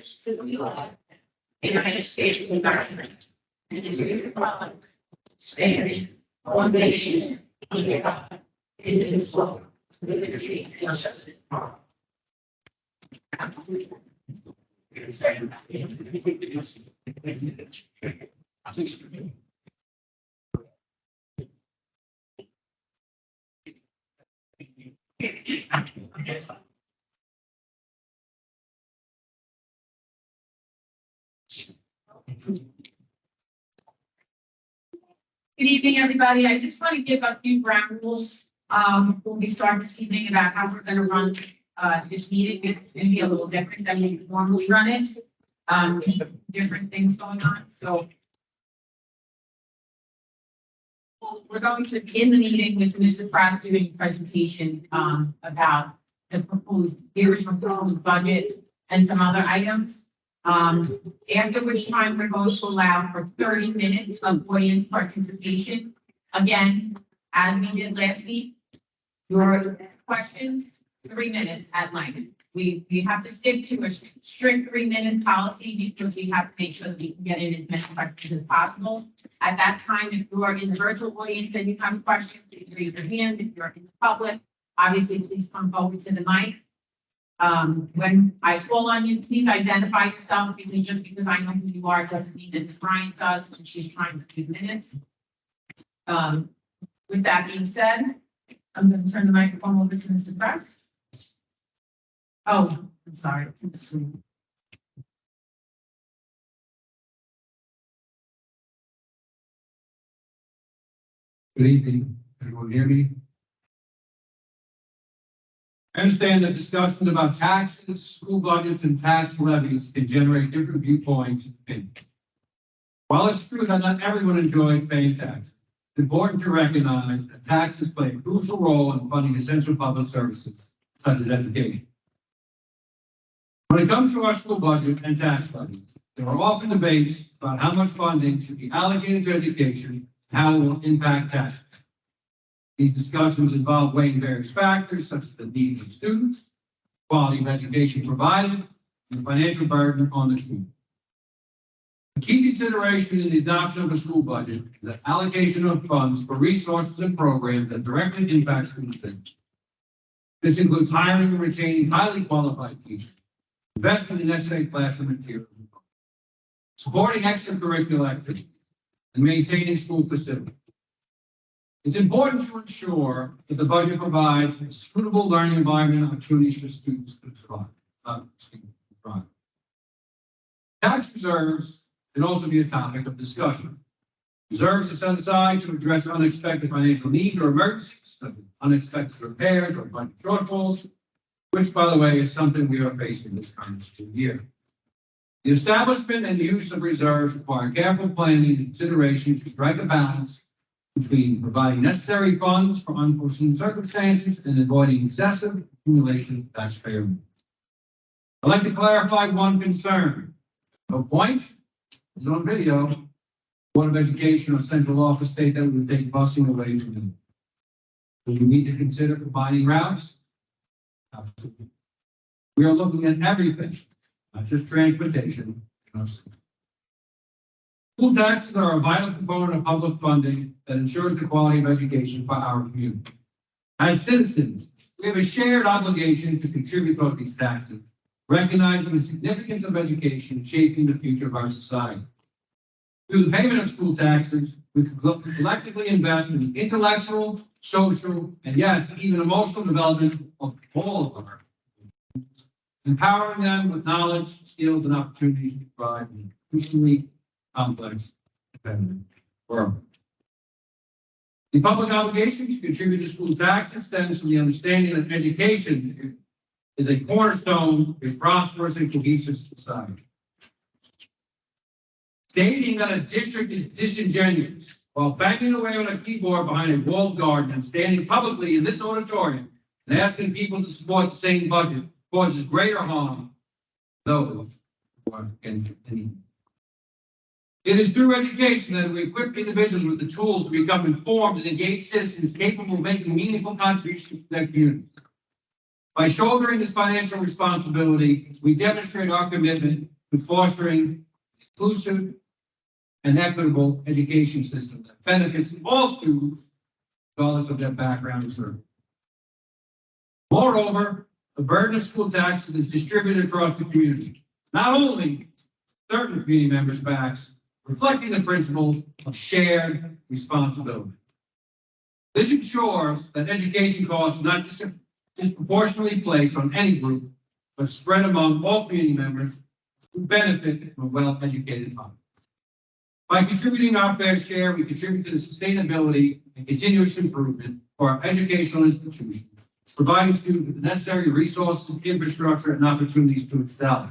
allegiance to the flag, United States of America, and to the republic, stands one nation, under God, indivisible, with liberty and justice for all. Good evening, everybody. I just want to give a few ground rules before we start this evening about how we're going to run this meeting. It's going to be a little different than we normally run it. Different things going on. So we're going to begin the meeting with Mr. Pratt giving a presentation about the original proposed budget and some other items. After which time we're going to allow for 30 minutes of audience participation. Again, as we did last week, your questions, 3 minutes at length. We have to stick to a strict 3-minute policy because we have to make sure that we can get in as many questions as possible. At that time, if you are in the virtual audience and you have a question, please raise your hand. If you're in the public, obviously, please come forward to the mic. When I call on you, please identify yourself, because just because I know who you are doesn't mean that Ms. Bryant does when she's trying to give minutes. With that being said, I'm going to turn the microphone over to Mr. Press. Oh, I'm sorry, it's in the screen. Good evening. Everyone hear me? I understand that discussions about taxes, school budgets, and tax levies can generate different viewpoints and opinions. While it's true that not everyone enjoys paying taxes, it's important to recognize that taxes play a crucial role in funding essential public services, such as education. When it comes to our school budget and tax levies, there are often debates about how much funding should be allocated to education and how it will impact tax. These discussions involve weighing various factors such as the needs of students, quality of education provided, and the financial burden on the community. A key consideration in the adoption of a school budget is the allocation of funds for resources and programs that directly impact student achievement. This includes hiring and retaining highly qualified teachers, investment in necessary classroom materials, supporting extracurricular activities, and maintaining school facilities. It's important to ensure that the budget provides a suitable learning environment and opportunities for students to thrive. Tax reserves can also be a topic of discussion. Reserves are set aside to address unexpected financial needs or emergencies, such as unexpected repairs or budget shortfalls, which, by the way, is something we are facing this current school year. The establishment and use of reserves require careful planning and consideration to strike a balance between providing necessary funds for unforeseen circumstances and avoiding excessive accumulation of taxpayer money. I'd like to clarify one concern. No point is on video. Board of Education or central office state that we would take busing away from them. Do we need to consider combining routes? Absolutely. We are looking at everything, not just transportation. School taxes are a vital component of public funding that ensures the quality of education for our community. As citizens, we have a shared obligation to contribute toward these taxes, recognizing the significance of education shaping the future of our society. Through the payment of school taxes, we collectively invest in the intellectual, social, and yes, even emotional development of all of our students, empowering them with knowledge, skills, and opportunities to thrive in an increasingly complex, competitive world. The public obligation to contribute to school taxes stems from the understanding that education is a cornerstone of a prosperous and cohesive society. Stating that a district is disingenuous while banging away on a keyboard behind a walled garden and standing publicly in this auditorium and asking people to support the same budget causes greater harm to those who are against any. It is through education that we equip individuals with the tools to become informed and engaged citizens capable of making meaningful contributions to their community. By shouldering this financial responsibility, we demonstrate our commitment to fostering inclusive and equitable education system that benefits all students, regardless of their background and service. Moreover, the burden of school taxes is distributed across the community, not only certain community members' backs, reflecting the principle of shared responsibility. This ensures that education costs are not disproportionately placed on any group, but spread among all community members who benefit from a well-educated public. By contributing our fair share, we contribute to the sustainability and continuous improvement for our educational institutions, providing students with the necessary resources, infrastructure, and opportunities to excel.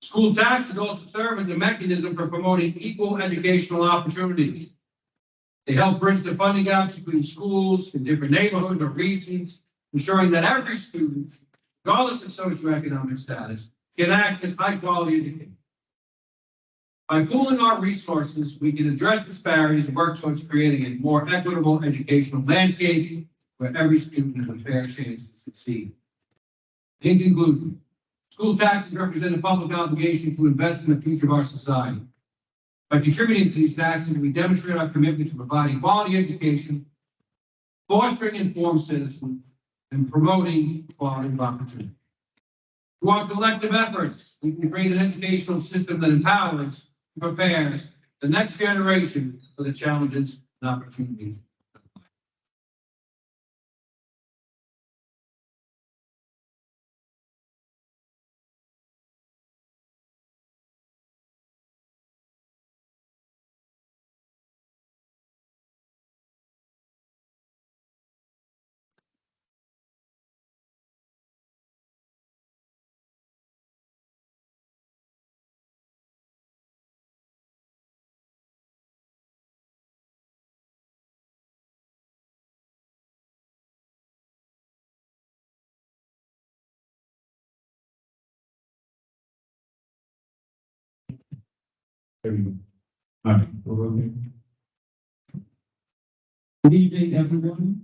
School taxes also serve as a mechanism for promoting equal educational opportunities. They help bridge the funding gaps between schools in different neighborhoods or regions, ensuring that every student, regardless of socioeconomic status, can access high-quality education. By pooling our resources, we can address disparities and work towards creating a more equitable educational landscape where every student has a fair chance to succeed. In conclusion, school taxes represent a public obligation to invest in the future of our society. By contributing to these taxes, we demonstrate our commitment to providing quality education, fostering informed citizens, and promoting quality of opportunity. Through our collective efforts, we can create an educational system that empowers and prepares the next generation for the challenges and opportunities. There we go. All right, we're okay. Good evening, everyone.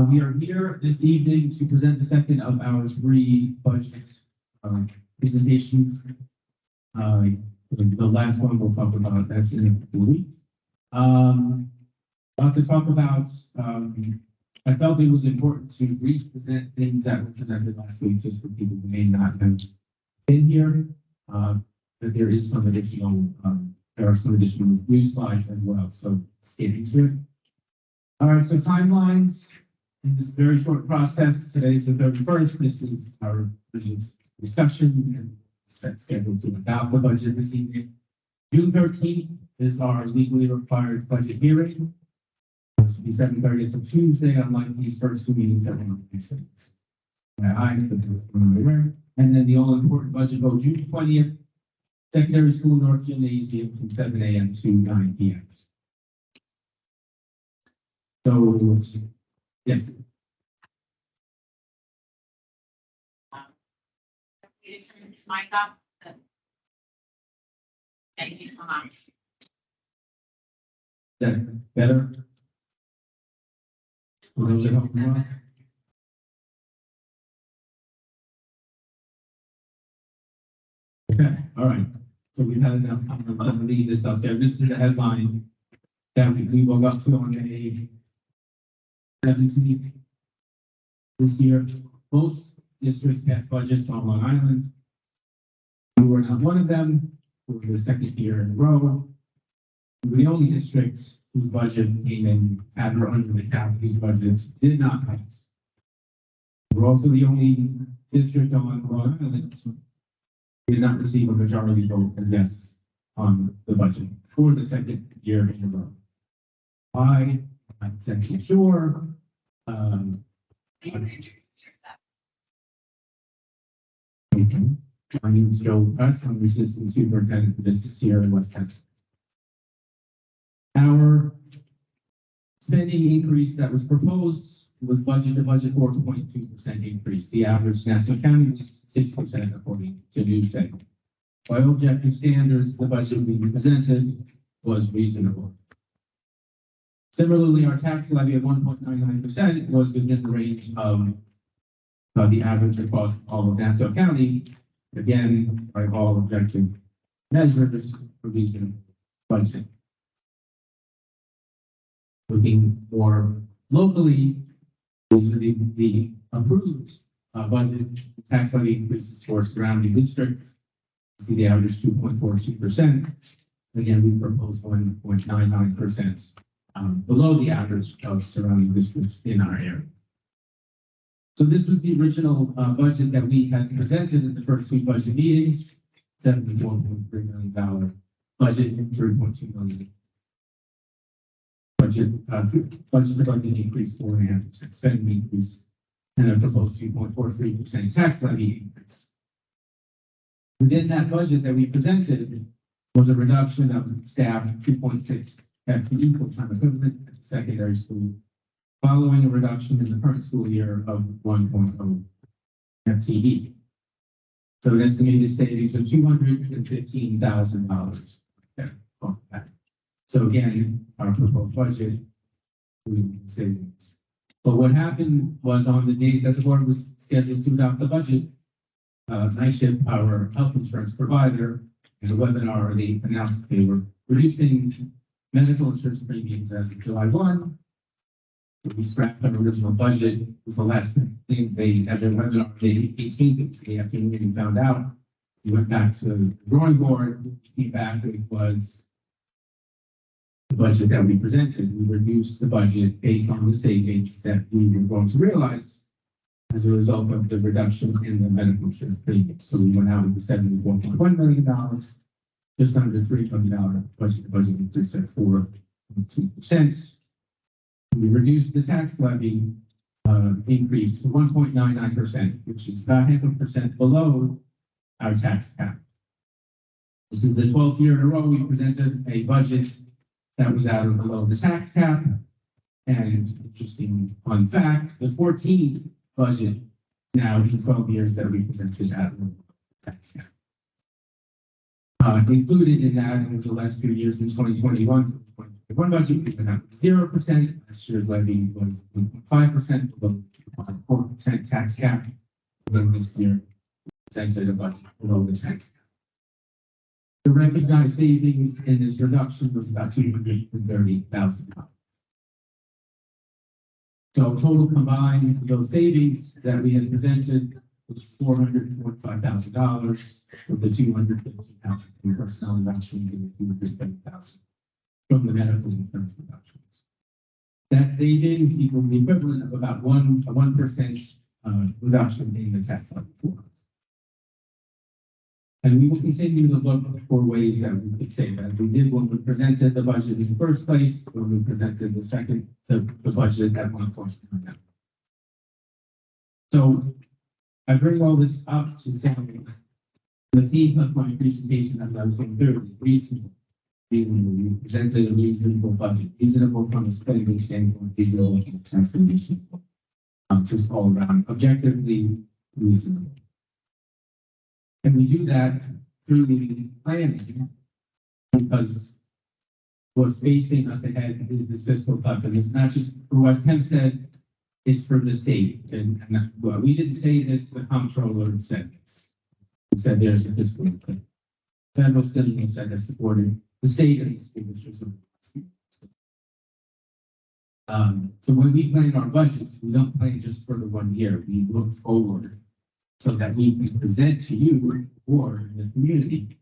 We are here this evening to present the second of our three budget presentations. The last one we'll talk about, that's in a few weeks. To talk about, I felt it was important to represent things that were presented last week, just for people who may not have been here. That there is some additional, there are some additional review slides as well. So getting to it. All right, so timelines in this very short process. Today is the 31st. This is our budget discussion and set schedule to adopt the budget this evening. June 13th is our legally required budget hearing. It should be 7:30. It's a Tuesday, unlike these first two meetings that were on these things. And then the all-important budget vote, June 20th, secondary school North Gymnasium from 7 a.m. to 9 p.m. So, yes. You turn this mic up. Thank you so much. Is that better? For those at home? Okay, all right. So we've had enough time to leave this up there. This is the headline that we woke up to on May 17th this year. Most districts passed budgets on Long Island. We were not one of them. For the second year in a row. We were the only districts whose budget came in at or under the cap. These budgets did not pass. We're also the only district on Long Island who did not receive a majority vote and yes on the budget for the second year in a row. Why? I'm not exactly sure. My name is Joe Press. I'm the Assistant Superintendent for Business here in West Texas. Our spending increase that was proposed was budget to budget 4.2% increase. The average Nassau County was 6% according to NewsSec. By objective standards, the budget we presented was reasonable. Similarly, our tax levy of 1.99% was within the range of the average across all of Nassau County. Again, by all objective measures for reasonable budget. Looking more locally, these are the approved budget tax levy increases for surrounding districts. See the average 2.42%. Again, we propose 1.99%, below the average of surrounding districts in our area. So this was the original budget that we had presented in the first two budget meetings, $74.3 million budget, $3.2 million. Budget increase 4.5%, spending increase, and a proposed 2.43% tax levy increase. Within that budget that we presented was a reduction of staff 2.6 FTE full-time equivalent at the secondary school, following a reduction in the current school year of 1.0 FTE. So an estimated savings of $215,000. So again, our proposed budget, savings. But what happened was on the date that the board was scheduled to adopt the budget, NISHIP, our health insurance provider, in a webinar, they announced they were reducing medical insurance premiums as of July 1. So we scrapped our original budget. It was the last thing they had their webinar day 18th, the afternoon we found out. We went back to the drawing board, came back, it was the budget that we presented. We reduced the budget based on the savings that we were going to realize as a result of the reduction in the medical insurance premium. So we went out with $74.1 million, just under $3 million budget increase at 4.2%. We reduced the tax levy increase to 1.99%, which is about 0.5% below our tax cap. This is the 12th year in a row we presented a budget that was out of below the tax cap. And interesting fun fact, the 14th budget now in 12 years that we presented at the tax cap. Included in that in the last few years in 2021, one budget we went out 0%. Last year's levy was 1.5% below 2.4% tax cap. And then this year, presented a budget below the tax cap. The recognized savings in this reduction was about $230,000. So total combined, those savings that we had presented was $445,000, with the $250,000 in personnel reductions and $230,000 from the medical insurance reductions. That savings equals the equivalent of about 1% reduction in the tax levy for us. And we will continue to look for ways that we could save that. We did when we presented the budget in the first place, when we presented the budget at one point. So I bring all this up to say the theme of my presentation, as I was going through, reasonable. We presented a reasonable budget, reasonable from a spending standpoint, reasonable from a tax standpoint, just all around objectively reasonable. And we do that through the planning because what's facing us ahead is this fiscal cut. And it's not just for West Hempstead, it's for the state. And well, we didn't say this, the comptroller said this. We said there's a fiscal cut. Federal stimulus that has supported the state and the school districts. So when we plan our budgets, we don't plan just for the 1 year. We look forward so that we can present to you or the community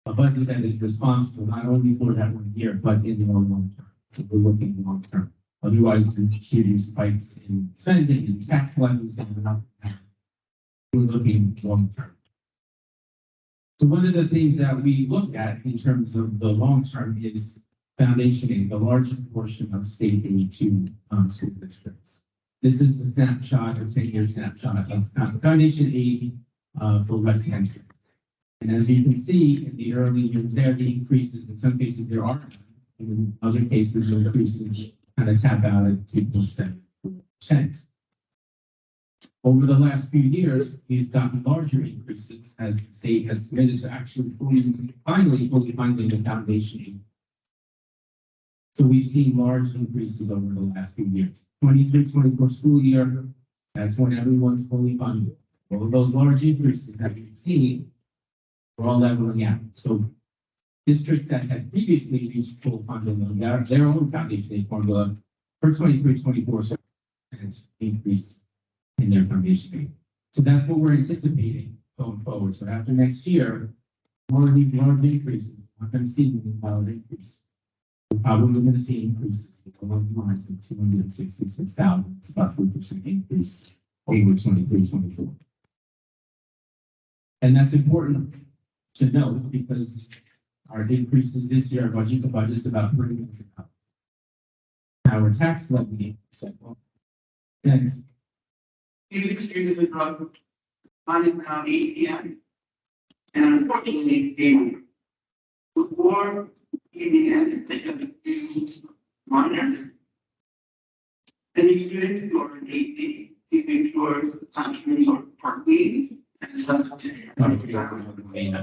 a budget that is responsible not only for that 1 year, but in the long term. So we're looking long term. Otherwise, we see these spikes in spending and tax levies going up. We're looking long term. So one of the things that we look at in terms of the long term is foundation aid, the largest portion of state aid to school districts. This is a snapshot, a 10-year snapshot of foundation aid for West Hempstead. And as you can see in the early years there, the increases, in some cases there are, in other cases the increases kind of tap out at 2.7%. Over the last few years, we've gotten larger increases as the state has committed to actually finally funding the foundation aid So we've seen large increases over the last few years. 23-24 school year, that's when everyone's fully funded. All of those large increases that we've seen, we're all leveling out. So districts that had previously reached full funding on their own foundation aid formula for 23-24 increase in their foundation aid. So that's what we're anticipating going forward. So after next year, more of these large increases, we're not going to see a large increase. We're probably going to see increases along the lines of 266,000. It's about 3% increase over 23-24. And that's important to note because our increases this year, our budget to budget is about 30 million. Our tax levy, next. We've experienced a drug on it around 8 p.m. And unfortunately, came before evening as they have a few minors. And the students who are in 8 keeping towards documents or parking and stuff. Up here,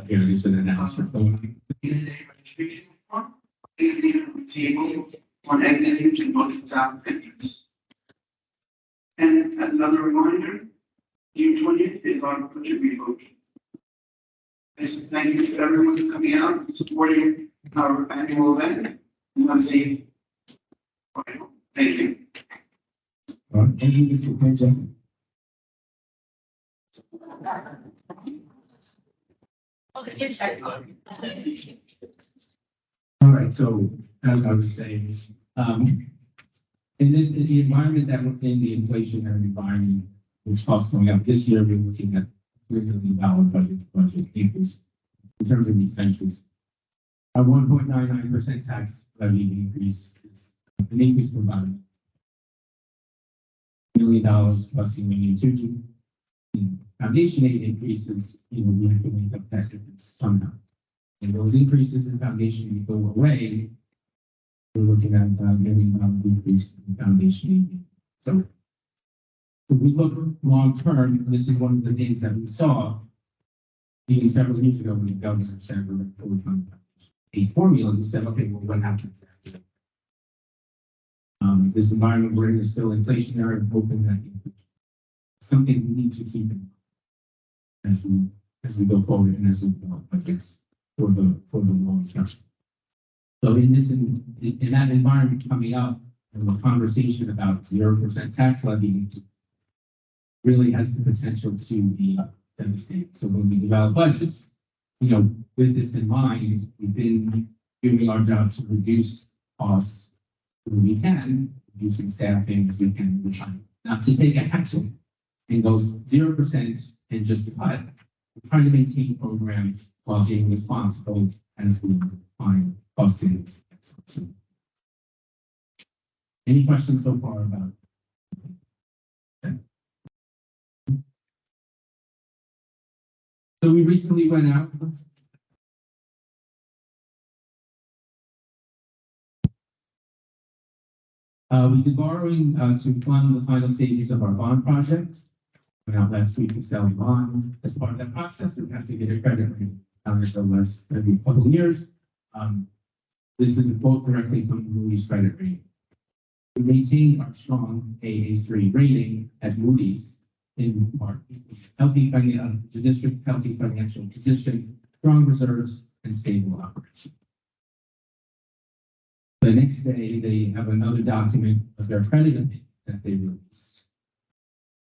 there's an announcement going. Registration form, please leave it on the table on exit and motions out entrance. And as another reminder, June 20th is our budget vote. Thank you to everyone for coming out and supporting our annual event. And have a safe. Thank you. Thank you, Mr. President. All right, so as I was saying, in the environment that we're in, the inflationary environment, which costs going up this year, we're looking at $3 million budget increase in terms of expenses. Our 1.99% tax levy increase is an increase of about $1 million plus $1.2 million. Foundation aid increases, we have to make up that difference somehow. And those increases in foundation aid go away, we're looking at about $1 million increase in foundation aid. So if we look long term, this is one of the things that we saw even several years ago when the governor said we're going to fully fund a formula. We said, okay, well, what happens after that? This environment we're in is still inflationary and hoping that something we need to keep in as we go forward and as we develop budgets for the long term. So in that environment coming up, and the conversation about 0% tax levy really has the potential to be devastating. So when we develop budgets, with this in mind, we've been doing our job to reduce costs where we can, reducing staffing as we can, not to take action and goes 0% and just cut. We're trying to maintain programs while being responsible as we find cost savings. So, any questions so far about it? So we recently went out. We did borrowing to fund the final stages of our bond project. Went out last week to sell a bond. As part of that process, we have to get a credit rating less every couple of years. This is a quote directly from Moody's credit rating. We maintained our strong AA3 rating at Moody's in part the district healthy financial position, strong reserves, and stable operation. The next day, they have another document of their credit opinion that they released.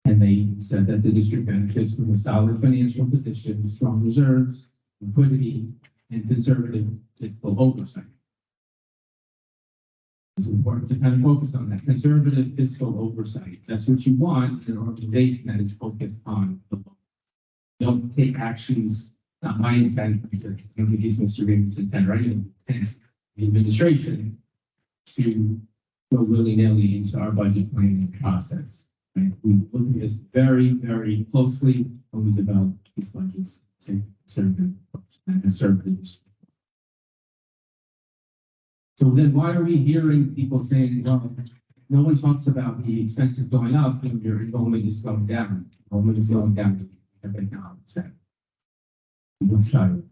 And they said that the district benefits from a solid financial position, strong reserves, liquidity, and conservative fiscal oversight. It's important to kind of focus on that conservative fiscal oversight. That's what you want in an organization that is focused on the law. Don't take actions, not my intent, because these Mr. Raymond's intent, right? The administration to go willy-nilly into our budget planning process. Right? We look at this very, very closely when we develop these budgets to conservative. So then why are we hearing people saying, well, no one talks about the expenses going up and your enrollment is going down. Enrollment is going down. We don't shy away.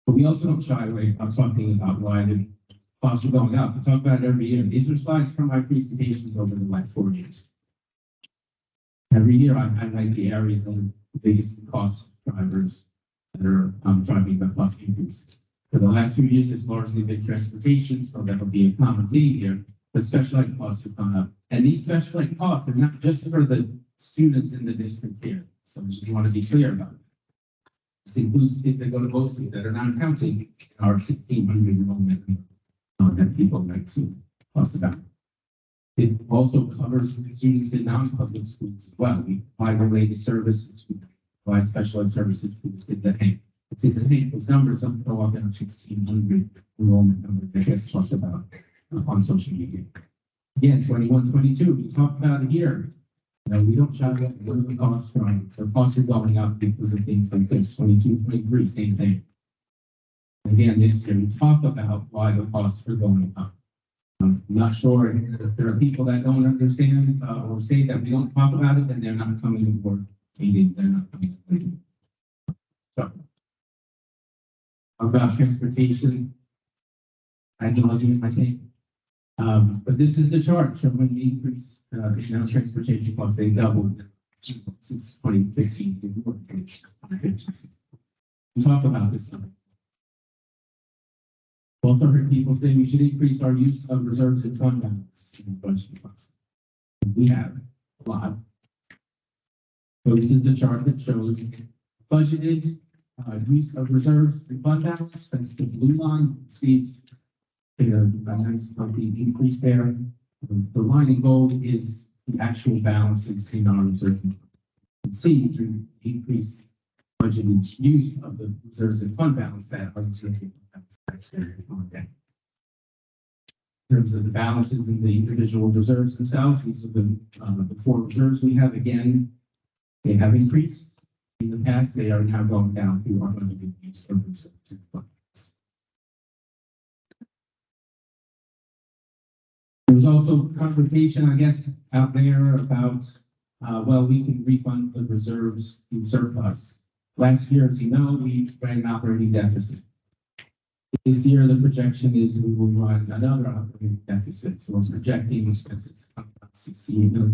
But we also don't shy away from talking about why the costs are going up. We talk about it every year. These are slides from my presentations over the last 4 years. Every year I highlight the areas that are the biggest cost drivers that are driving the cost increases. For the last few years, it's largely been transportation, so that'll be a common theme here, but special ed costs have gone up. And these special ed costs are not just for the students in the district here. So I just want to be clear about it. This includes kids that go to BOE that are not counting in our 1,600 enrollment that people like to fuss about. It also covers students in non-public schools as well. We provide related services, we provide special ed services to the kids that hang. It's those numbers don't go up in our 1,600 enrollment number that gets talked about on social media. Again, 21, 22, we talked about it here. You know, we don't shout about where the costs from. The costs are going up because of things like this. 22, 23, same thing. Again, this year we talk about why the costs are going up. I'm not sure if there are people that don't understand or say that we don't talk about it, then they're not coming to work meeting. They're not coming to meeting. So, about transportation, I nauseam, I think. But this is the chart showing the increase in our transportation costs. They doubled since 2015. We talk about this. Also heard people say we should increase our use of reserves and fund balance in the budget process. We have a lot. So this is the chart that shows budgeted use of reserves and fund balance. That's the blue line. See it's a nice increase there. The line in gold is the actual balances in our reserve. You can see through increase budgeted use of the reserves and fund balance that our reserve in terms of the balances in the individual reserves themselves, these are the 4 reserves we have. Again, they have increased in the past. They are now going down through our budgeted use of reserves and fund balance. There's also confrontation, I guess, out there about, well, we can refund the reserves in surplus. Last year, as you know, we ran an operating deficit. This year, the projection is we will rise another operating deficit. So we're projecting expenses of about $68 million.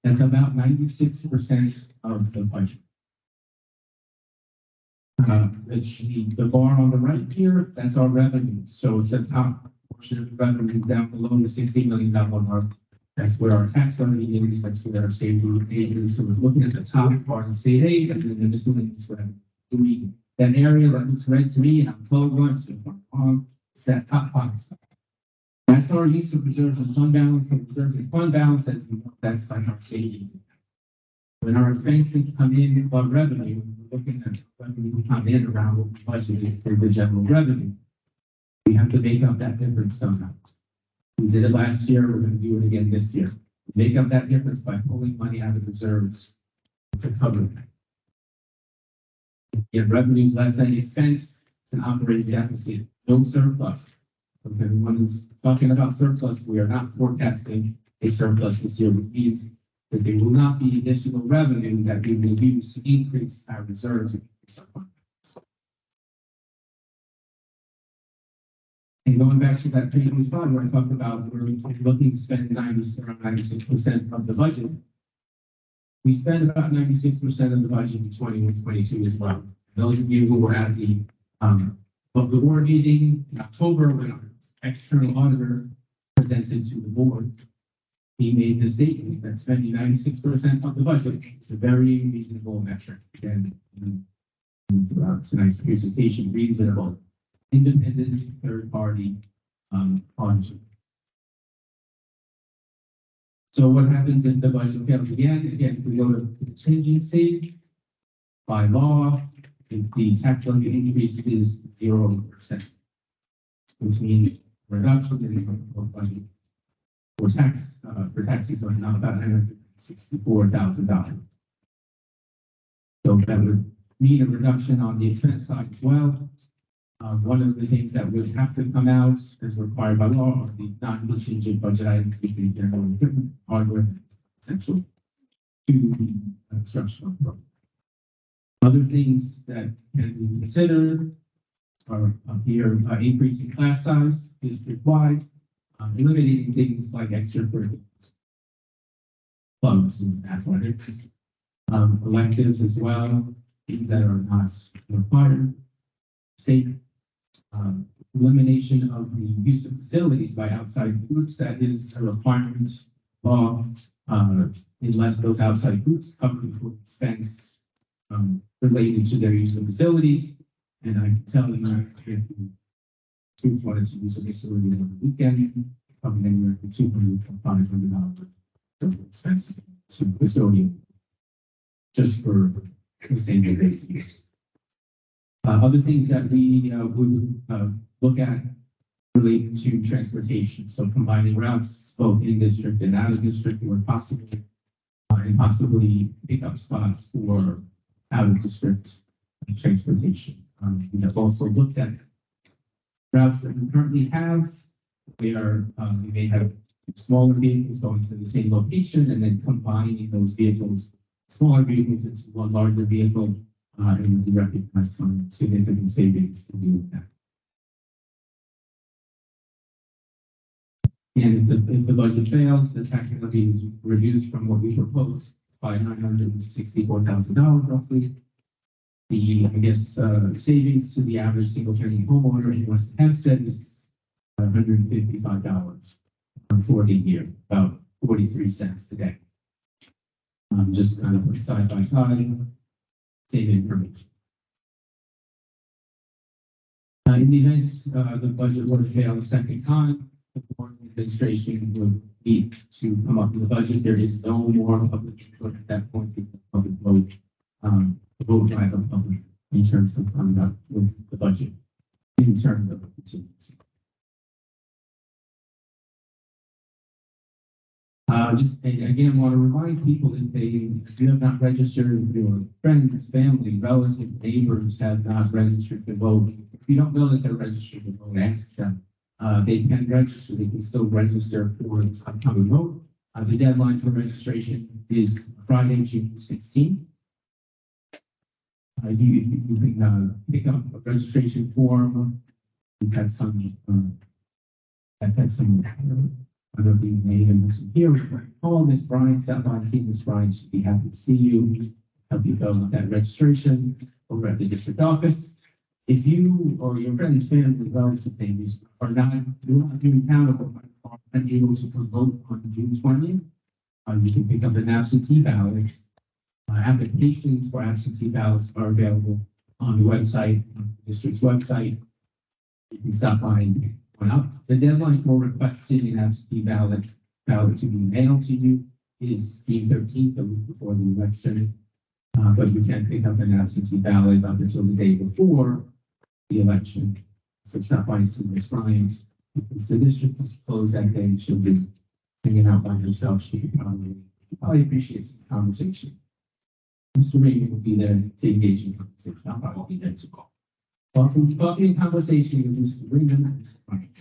That's about 96% of the budget. The bar on the right here, that's our revenue. So it's the top portion of the revenue down below the $60 million mark. That's where our tax levy is. That's where our state aid is. So we're looking at the top part of state aid and then the miscellaneous revenue. That area that looks red to me, and I'm told once, it's that top box. That's our use of reserves and fund balance. And reserves and fund balance, as you know, that's like our savings. When our expenses come in above revenue, we're looking at revenue come in around what we budgeted for the general revenue. We have to make up that difference somehow. We did it last year. We're going to do it again this year. We make up that difference by pulling money out of reserves to cover that. If revenues less than expense, it's an operating deficit, no surplus. So if everyone is talking about surplus, we are not forecasting a surplus this year, which means that there will not be additional revenue that we will use to increase our reserves and increase our fund balance. And going back to that previous slide where I talked about we're looking to spend 96% of the budget. We spend about 96% of the budget in 2022 as well. Those of you who were at the board meeting in October when our external auditor presented to the board, he made the statement that spending 96% of the budget is a very reasonable metric. Again, tonight's presentation, reasonable, independent, third-party auditor. So what happens if the budget fails again? Again, if we go to contingency, by law, if the tax levy increase is 0%, which means reduction in the budget for taxes are now about $164,000. So that would mean a reduction on the expense side as well. One of the things that would have to come out as required by law are the non-contingent budget items, which we general equipment, hardware, essential to the construction of the program. Other things that can be considered are up here. Increasing class size district-wide, eliminating things like extracurricular clubs and athletics, electives as well, things that are not required. State elimination of the use of facilities by outside groups, that is a requirement law, unless those outside groups cover the full expense related to their use of facilities. And I can tell you if groups wanted to use a facility on the weekend, probably anywhere from $200 to $500 total expenses to custodian, just for the same basis. Other things that we would look at related to transportation, so combining routes both in district and out of district where possible, and possibly pickup spots for out of district transportation. We have also looked at routes that we currently have, where we may have smaller vehicles going to the same location and then combining those vehicles, smaller vehicles into one larger vehicle, and we recognize some significant savings to do with that. And if the budget fails, the tax levy is reduced from what we proposed by $964,000 roughly. The, I guess, savings to the average single-family homeowner in West Hempstead is $155 for the year, about 43 cents today. Just kind of put side by side, same information. In the event the budget were to fail a second time, the board administration would need to come up with a budget. There is no more public input at that point. The public vote, vote by the public in terms of coming up with the budget in terms of contingency. Just again, want to remind people that if you have not registered, your friends, family, relatives, neighbors have not registered to vote. If you don't know that they're registered to vote, ask them. They can register. They can still register for this upcoming vote. The deadline for registration is Friday, June 16th. You can pick up a registration form. We've had some other being made and some here. Call Miss Bryan, stop by and see Miss Bryan. She'd be happy to see you. Help you fill out that registration over at the district office. If you or your friends, family, relatives, neighbors are not being accountable, are unable to vote on June 20th, you can pick up an absentee ballot. Applications for absentee ballots are available on the website, on the district's website. You can stop by and pick one up. The deadline for requesting an absentee ballot to be mailed to you is June 13th, the week before the election. But you can pick up an absentee ballot up until the day before the election. So stop by and see Ms. Bryan. If the district is closed that day, she'll be hanging out by herself. She could probably appreciate some conversation. Mr. Reagan will be there to engage in conversation. I'll probably be there to call. Coffee and conversation with Mr. Reagan and Mr. Bryan.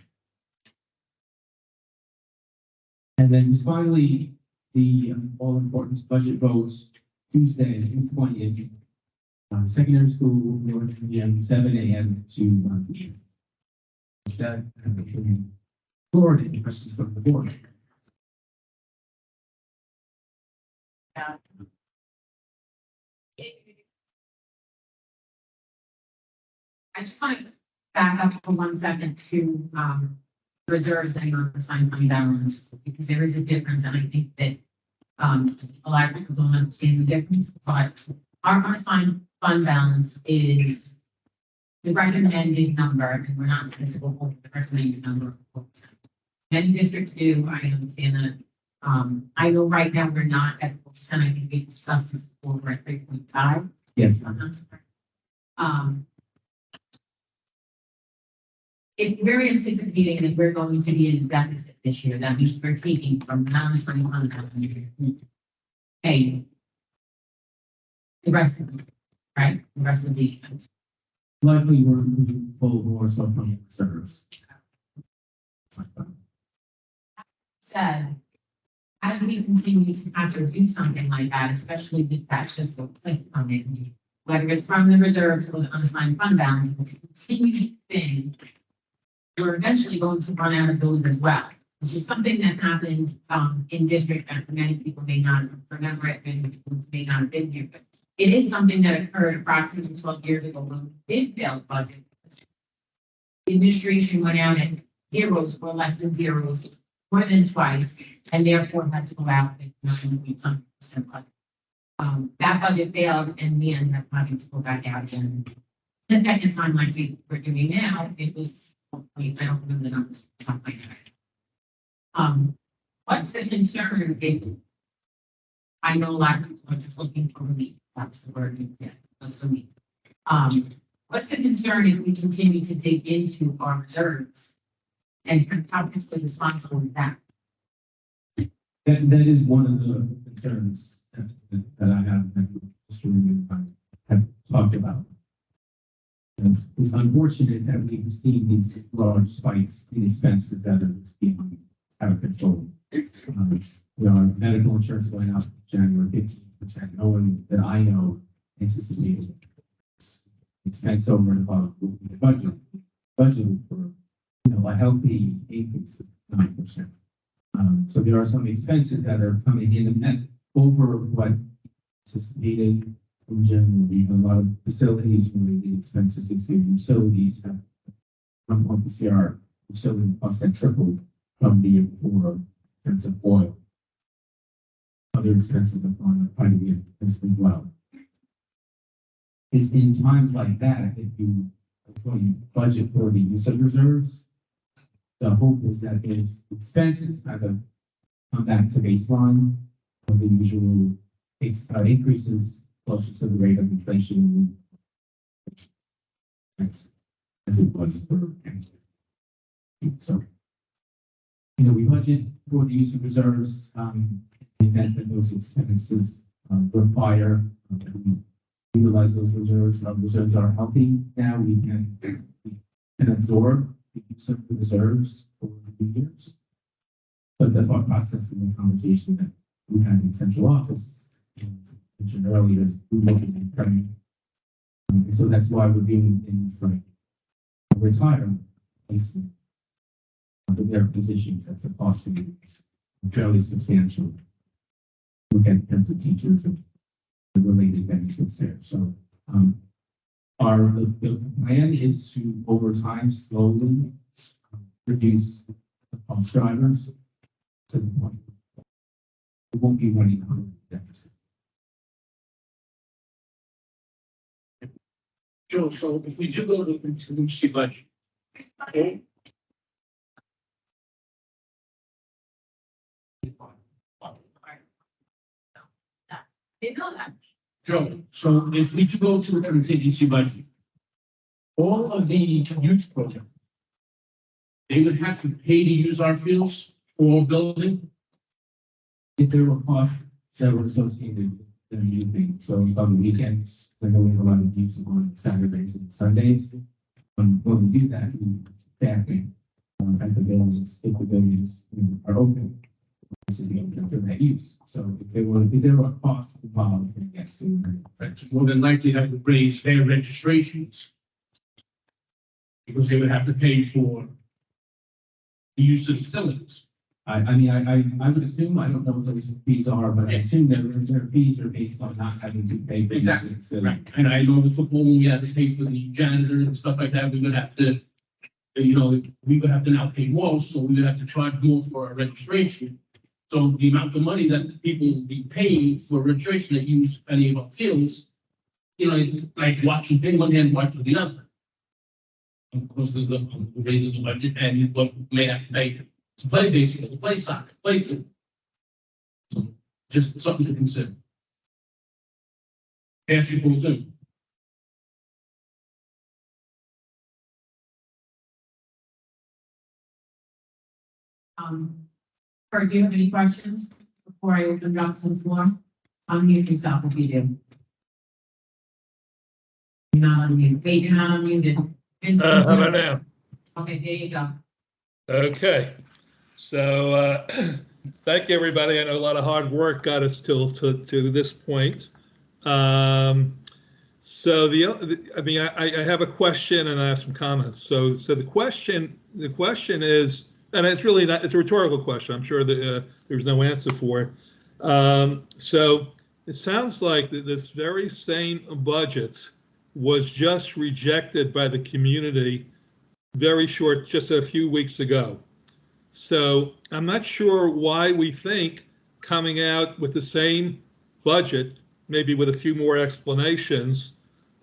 And then finally, the all-important budget votes Tuesday, June 20th. Secondary school, 7 a.m. to 1 p.m. That Florida, any questions from the board? I just want to back up for 1 second to reserves and unassigned fund balance, because there is a difference, and I think that a lot of people don't understand the difference, but our unassigned fund balance is the recommended number, and we're not supposed to go over the recommended number. Many districts do, I understand that. I know right now we're not at 4%. I think we discussed this before, we're at 3.5. Yes. If we're anticipating that we're going to be in deficit this year, that means we're taking from non-assigned fund balance. Hey, the rest of them, right? The rest of the expense. Likely we're full more so from reserves. Said, as we continue to have to do something like that, especially with that fiscal cliff coming, whether it's from the reserves or the unassigned fund balance, it's a continuing thing. We're eventually going to run out of those as well, which is something that happened in district that many people may not remember it, many people may not have been here, but it is something that occurred approximately 12 years ago when we did fail the budget. The administration went out at zeros or less than zeros more than twice, and therefore had to go out with 9% budget. That budget failed, and we ended up having to go back out again. The second time, like we're doing now, it was, I don't remember the numbers, something like that. What's the concern if, I know a lot of people are just looking for relief, that's the word, yeah, that's relief. What's the concern if we continue to dig into our reserves? And how fiscally responsible is that? That is one of the concerns that I have, that have talked about. It's unfortunate that we've seen these large spikes in expenses that are being out of control. Our medical insurance going up January 15%. No one that I know anticipated expense over and above the budget for a healthy increase of 9%. So there are some expenses that are coming in and that over what anticipated. In general, we have a lot of facilities related expenses this year. Utilities have, from what we see, our utility costs have tripled from the year before in terms of oil. Other expenses have gone up quite a bit as well. It's in times like that, if you budget for the use of reserves, the hope is that if expenses kind of come back to baseline, the usual increases closer to the rate of inflation as it was for. So, we budget for the use of reserves in the event that those expenses require that we utilize those reserves. Our reserves are healthy now. We can absorb the use of the reserves for a few years. But the thought process in the conversation that we had in central office mentioned earlier is we looking at cutting. And so that's why we're doing things like retirement, placement, their positions as a cost is fairly substantial. Look at terms of teachers and the related benefits there. So the plan is to over time slowly reduce the cost drivers to the point it won't be running a deficit. Joe, so if we do go to the contingency budget, okay? Didn't know that. Joe, so if we do go to a contingency budget, all of the youth programs, they would have to pay to use our fields or building? If there were costs that were associated with the using, so on the weekends, I know we have a lot of use on Saturdays and Sundays. When we do that, we staffing at the buildings, if the buildings are open, to be able to that use. So if there were costs involved, then yes, they would. Right, more than likely that would raise their registrations. Because they would have to pay for the use of facilities. I would assume, I don't know what those fees are, but I assume that their fees are based on not having to pay for Exactly. using facilities. Right, and I know the football, when we had to pay for the janitors and stuff like that, we would have to, we would have to now pay more, so we would have to charge more for our registration. So the amount of money that people will be paying for registration that use any of our fields, it's like watching thing one hand, watching the other. Of course, the raising the budget and what we may have to pay to play baseball, to play soccer, play football. So just something to consider. Ask people too. Kurt, do you have any questions before I open it up to the floor? Unmute yourself if you do. You're not unmuted. Wait, you're not unmuted. How about now? Okay, there you go. Okay, so thank you, everybody. I know a lot of hard work got us to this point. So I mean, I have a question and I have some comments. So the question is, and it's really not, it's a rhetorical question. I'm sure that there's no answer for it. So it sounds like that this very same budget was just rejected by the community just a few weeks ago. So I'm not sure why we think coming out with the same budget, maybe with a few more explanations,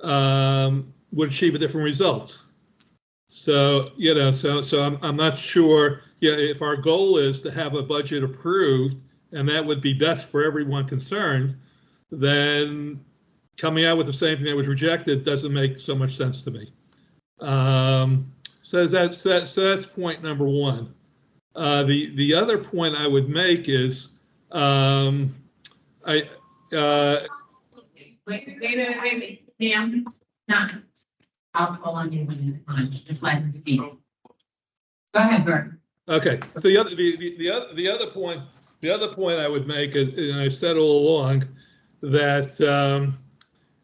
would achieve a different result. So, I'm not sure, if our goal is to have a budget approved, and that would be best for everyone concerned, then coming out with the same thing that was rejected doesn't make so much sense to me. So that's point number one. The other point I would make is, Wait, ma'am, not, I'll call on you when it's time, just let him speak. Go ahead, Bert. okay, so the other point I would make is, and I said all along, that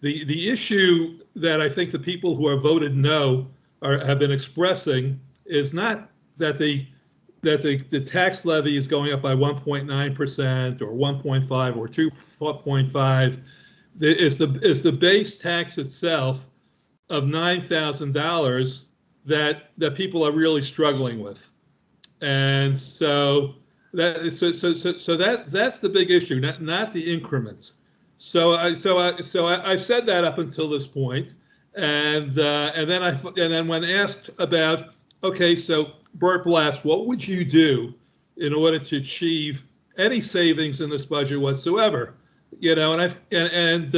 the issue that I think the people who have voted no have been expressing is not that the tax levy is going up by 1.9% or 1.5 or 2.5. Is the base tax itself of $9,000 that people are really struggling with, and so that's the big issue, not the increments. So I've said that up until this point, and then when asked about, okay, so Bert Blast, what would you do in order to achieve any savings in this budget whatsoever? And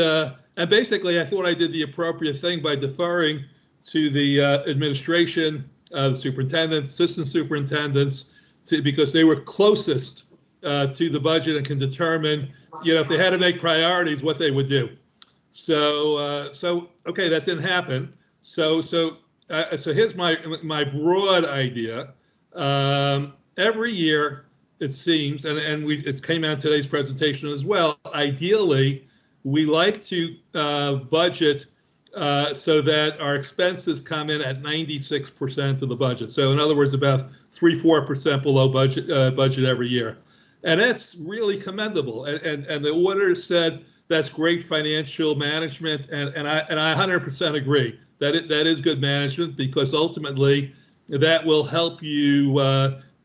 basically I thought I did the appropriate thing by deferring to the administration, the superintendents, assistant superintendents, because they were closest to the budget and can determine, if they had to make priorities, what they would do. So okay, that didn't happen. So here's my broad idea. Every year, it seems, and it came out in today's presentation as well, ideally, we like to budget so that our expenses come in at 96% of the budget. So in other words, about 3-4% below budget every year. And that's really commendable. And the auditor said that's great financial management, and I 100% agree that that is good management, because ultimately that will help you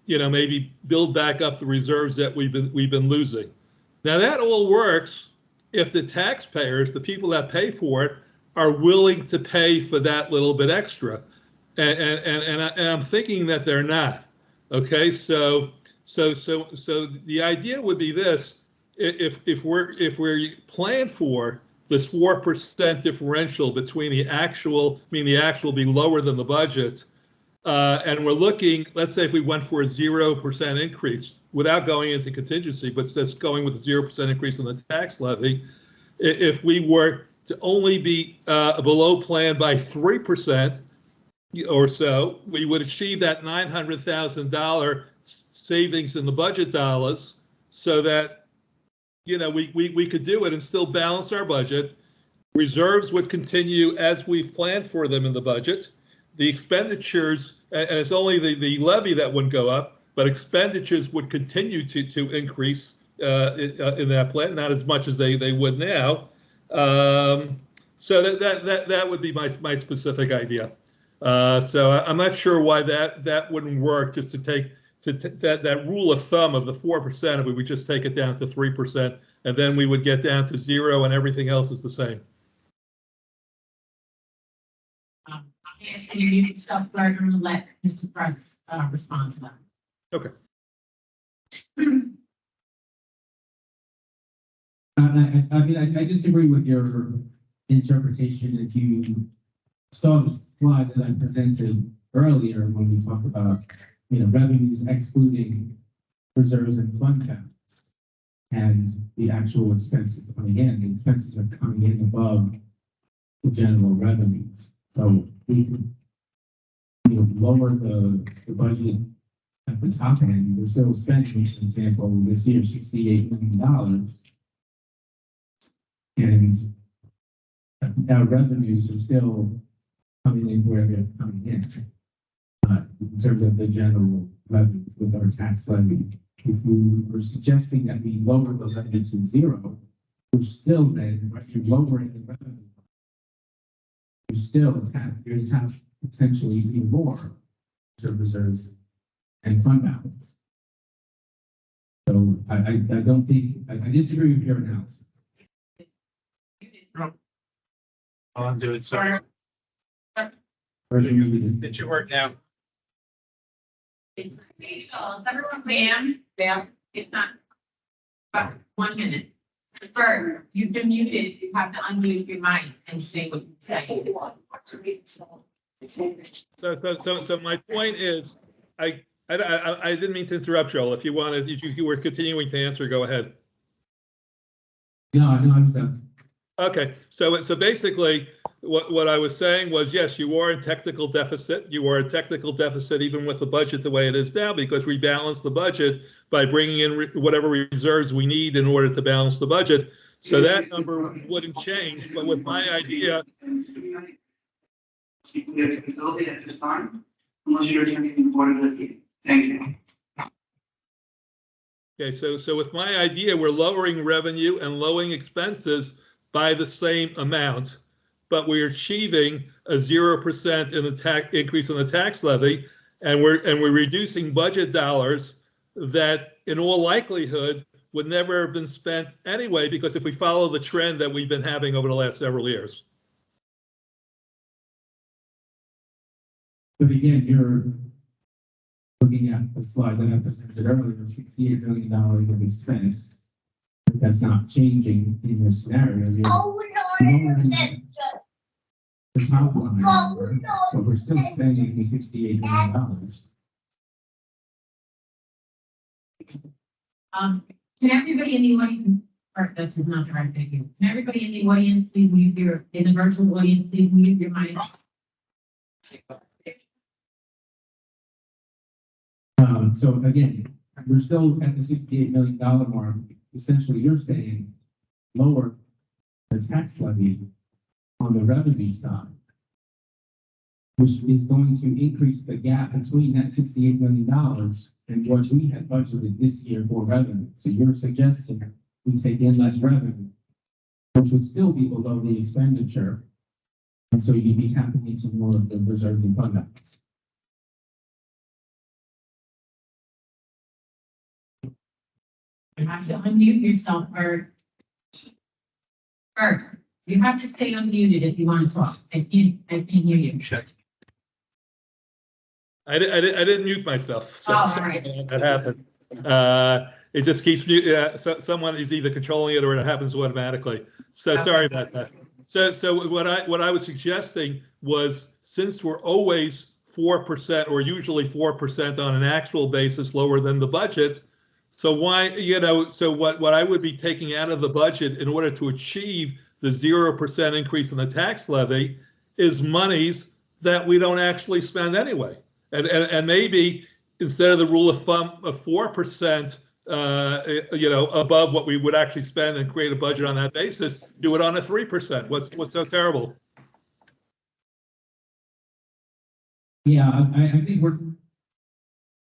maybe build back up the reserves that we've been losing. Now that all works if the taxpayers, the people that pay for it, are willing to pay for that little bit extra, and I'm thinking that they're not. Okay, so the idea would be this: if we're planned for this 4% differential between the actual, the actual being lower than the budget, and we're looking, let's say if we went for a 0% increase without going into contingency, but just going with a 0% increase in the tax levy, if we were to only be below plan by 3% or so, we would achieve that $900,000 savings in the budget dollars, so that we could do it and still balance our budget. Reserves would continue as we've planned for them in the budget. The expenditures, and it's only the levy that wouldn't go up, but expenditures would continue to increase in that plan, not as much as they would now. So that would be my specific idea. So I'm not sure why that wouldn't work, just to take that rule of thumb of the 4%, if we would just take it down to 3%, and then we would get down to 0 and everything else is the same. Yes, and you yourself, Bert, and let Mr. Press respond to that. Okay. I disagree with your interpretation. If you saw the slide that I presented earlier, when we talked about, revenues excluding reserves and fund counts, and the actual expenses coming in, the expenses are coming in above the general revenues. So we can, lower the budget at the top end. We're still spending, for example, this year, $68 million. And our revenues are still coming in where they're coming in. In terms of the general revenue with our tax levy, if we were suggesting that we lower those levy to zero, we're still then, right, you're lowering the revenue. You still have potentially even more reserves and fund balance. So I don't think, I disagree with your analysis. I'm doing so. Further, It should work now. It's Rachel, it's everyone, ma'am, it's not. But 1 minute. Bert, you've been muted, you have to unmute your mic and say what you say. So my point is, I didn't mean to interrupt, Joel. If you wanted, if you were continuing to answer, go ahead. no, I'm done. Okay, so basically, what I was saying was, yes, you are in technical deficit. You are in technical deficit even with the budget the way it is now, because we balance the budget by bringing in whatever reserves we need in order to balance the budget. So that number wouldn't change, but with my idea. There's a facility at this time, unless you're attending the board of the. Thank you. Okay, so with my idea, we're lowering revenue and lowering expenses by the same amount, but we're achieving a 0% in the tax increase in the tax levy, and we're reducing budget dollars that in all likelihood would never have been spent anyway, because if we follow the trend that we've been having over the last several years. But again, you're looking at the slide that I presented earlier, $68 million of expense. That's not changing in your scenario. You're lowering the top line, but we're still spending the $68 million. Can everybody in the audience, or this is not directed at you, can everybody in the audience please mute in the virtual audience, please mute your mic? So again, we're still at the $68 million mark. Essentially, you're saying lower the tax levy on the revenue side, which is going to increase the gap between that $68 million and what we had budgeted this year for revenue. So you're suggesting we take in less revenue, which would still be below the expenditure. And so you'd be tapping into more of the reserve and fund balance. You have to unmute yourself, Bert. Bert, you have to stay unmuted if you want to talk. I can't hear you. I didn't mute myself. So, Oh, all so right. that happened. It just keeps so someone is either controlling it or it happens automatically. So Okay. sorry about that. So what I was suggesting was, since we're always 4% or usually 4% on an actual basis lower than the budget, so why, so what I would be taking out of the budget in order to achieve the 0% increase in the tax levy is monies that we don't actually spend anyway. And maybe instead of the rule of thumb of 4%, above what we would actually spend and create a budget on that basis, do it on a 3%. What's so terrible? Yeah, I think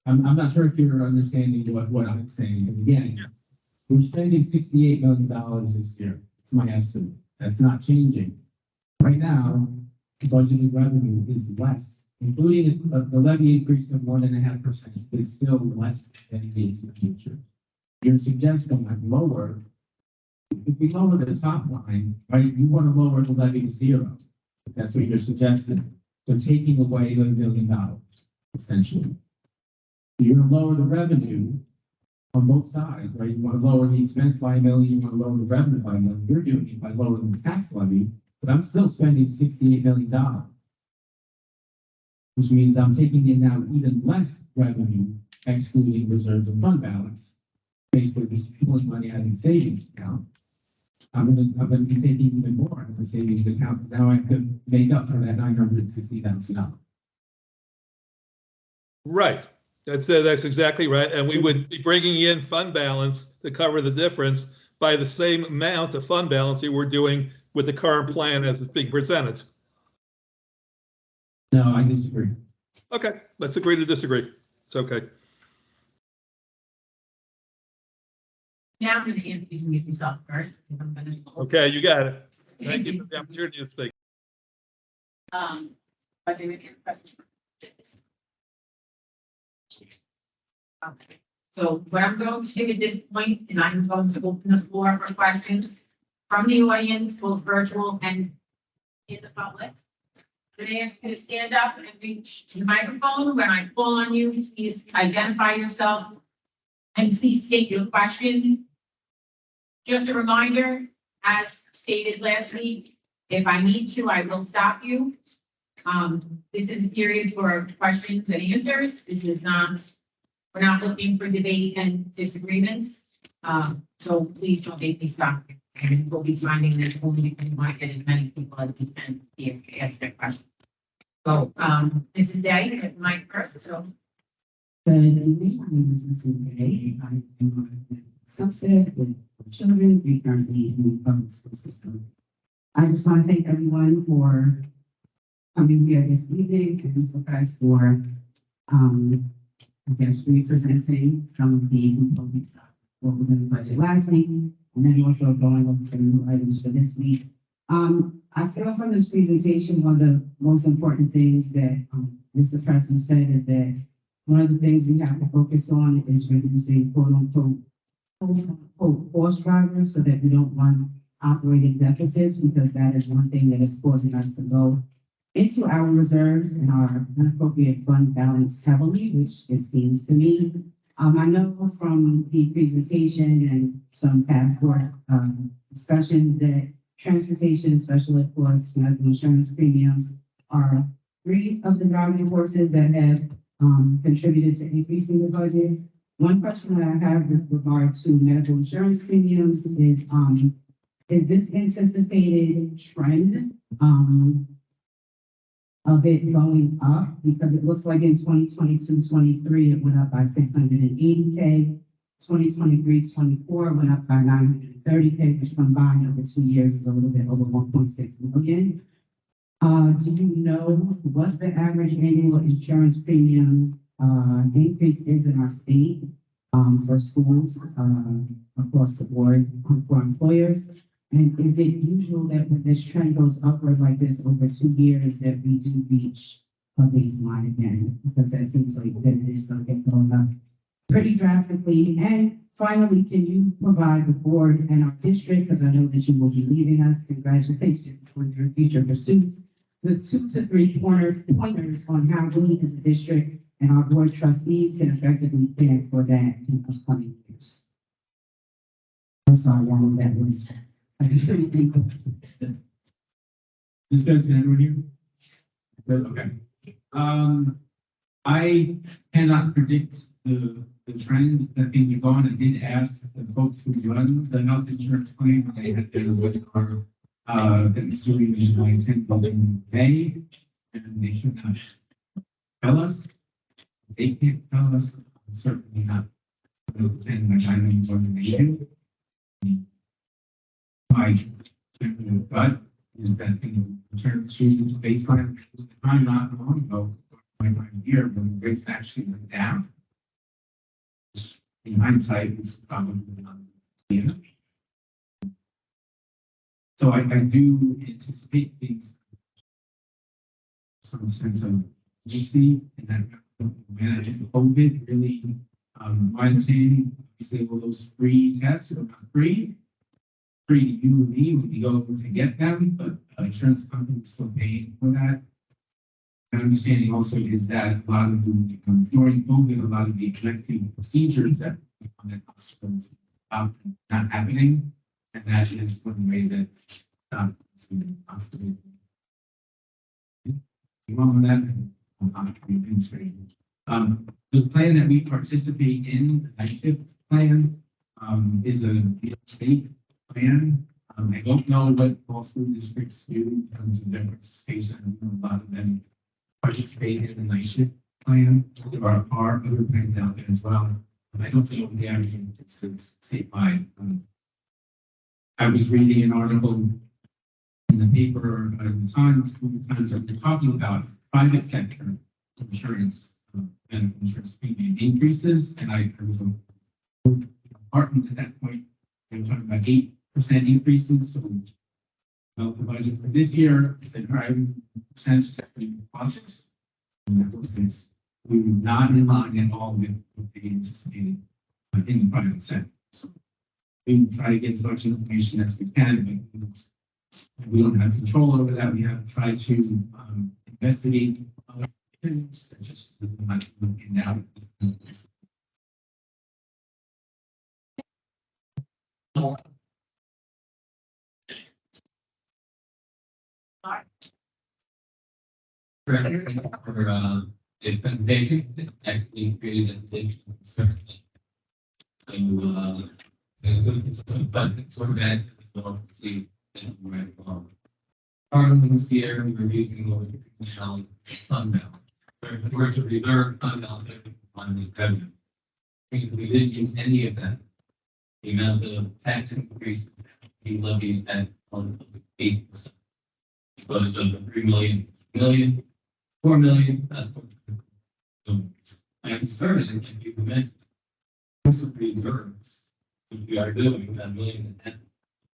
I'm not sure if you're understanding what I'm saying. And again, we're spending $68 million this year. It's my estimate. That's not changing. Right now, budgeted revenue is less, including the levy increase of 1.5%. It's still less than the expenditure. You're suggesting I'm lower. If we lower the top line, right, you want to lower the levy to zero. That's what you're suggesting. So taking away $11 million, essentially. You're going to lower the revenue on both sides, right? You want to lower the expense by $1 million, you want to lower the revenue by $1 million. You're doing it by lowering the tax levy, but I'm still spending $68 million, which means I'm taking in now even less revenue, excluding reserves and fund balance. Basically, just pulling money out of the savings account. I'm going to be taking even more out of the savings account. Now I could make up for that $960,000. Right. That's exactly right. And we would be bringing in fund balance to cover the difference by the same amount of fund balance that we're doing with the current plan as it's being presented. No, I disagree. Okay, let's agree to disagree. It's okay. Now I'm going to introduce myself first. Okay, you got it. Thank you for the opportunity to speak. President, any questions? Okay. So what I'm going to do at this point is I'm going to open the floor for questions from the audience, both virtual and in the public. I'm going to ask you to stand up and reach the microphone. When I call on you, please identify yourself and please state your question. Just a reminder, as stated last week, if I need to, I will stop you. This is a period for questions and answers. This is not, we're not looking for debate and disagreements. So please don't make me stop you. And we'll be finding this only because we want to get as many people as we can here to ask their questions. So, Mrs. Day, you have the mic first, so. Good evening, my name is Mrs. Day. I am a subset with children currently in the public school system. I just want to thank everyone for coming here this evening and Mr. Price for, I guess, representing some of the components of what was in the budget last week, and then also going over some new items for this week. I feel from this presentation, one of the most important things that Mr. Preston said is that one of the things we have to focus on is reducing quote unquote cost drivers so that we don't run operating deficits, because that is one thing that is causing us to go into our reserves and our inappropriate fund balance heavily, which it seems to me. I know from the presentation and some past board discussions that transportation, special ed costs, medical insurance premiums are three of the driving forces that have contributed to increasing the budget. One question that I have with regard to medical insurance premiums is this anticipated trend of it going up? Because it looks like in 2022-23, it went up by 680K. 2023-24 went up by 930K, which combined over 2 years is a little bit over 1.6 million. Do you know what the average annual insurance premium increase is in our state for schools across the board for employers? And is it usual that when this trend goes upward like this over 2 years that we do reach a baseline again? Because that seems like that it is something going up pretty drastically. And finally, can you provide the board and our district, because I know that you will be leaving us, congratulations on your future pursuits, the 2 to 3 pointers on how we as a district and our board trustees can effectively plan for that in upcoming years. I'm sorry, I know that was, I didn't really think of it. This guy, can everyone hear? Good, okay. I cannot predict the trend that things are going. I did ask the folks who run the health insurance claim, they had their webinar that was doing in my 10th in May, and they could not tell us. They can't tell us, certainly not the 10 much I know more than they do. My gut is that things return to baseline. I'm not long ago, my year when rates actually went down. In hindsight, it's probably not, yeah. So I do anticipate things, some sense of safety, and that managing COVID really, my understanding, obviously, all those free tests are not free. Free to you and me when we go to get them, but insurance companies still paying for that. My understanding also is that a lot of the, during COVID, a lot of the elective procedures that hospitals not happening, and that is one way that hospital. You want that? Administration. The plan that we participate in, the night shift plan, is a state plan. I don't know what all school districts do in terms of their participation. A lot of them participate in the night shift plan. There are other plans out there as well. I don't know what the average is statewide. I was reading an article in the paper, the Times, are talking about private sector insurance, and insurance premium increases, and I was apart from at that point, they were talking about 8% increases, so the budget for this year is at 5% cautious. And of course, we were not in line at all with what they anticipated in the private sector. So we try to get as much information as we can, but we don't have control over that. We have tried to investigate things that just not looking out. For, it's been vacant, it actually created a division of services. So, it's sort of as well to see right along. Part of this year, we were using what we call fund balance. We're to reserve fund balance on the revenue. Because we didn't use any of that. The amount of tax increase we levied at on 8%. Because of the 3 million, 4 million, so my concern is if you commit use of reserves, which we are doing, that million and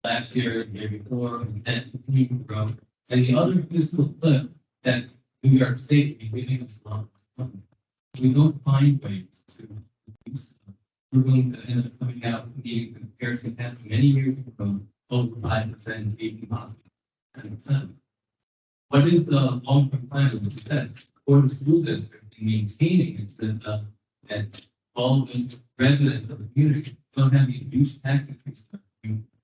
last year, the year before, and then continue to grow. And the other fiscal clip that New York State is giving us a lot of money. We don't find ways to reduce. We're going to end up coming out with the comparison that many years ago, over 5%, even possibly 10%. What is the long-term plan of the state or the school district in maintaining is that all the residents of the community don't have these huge tax increases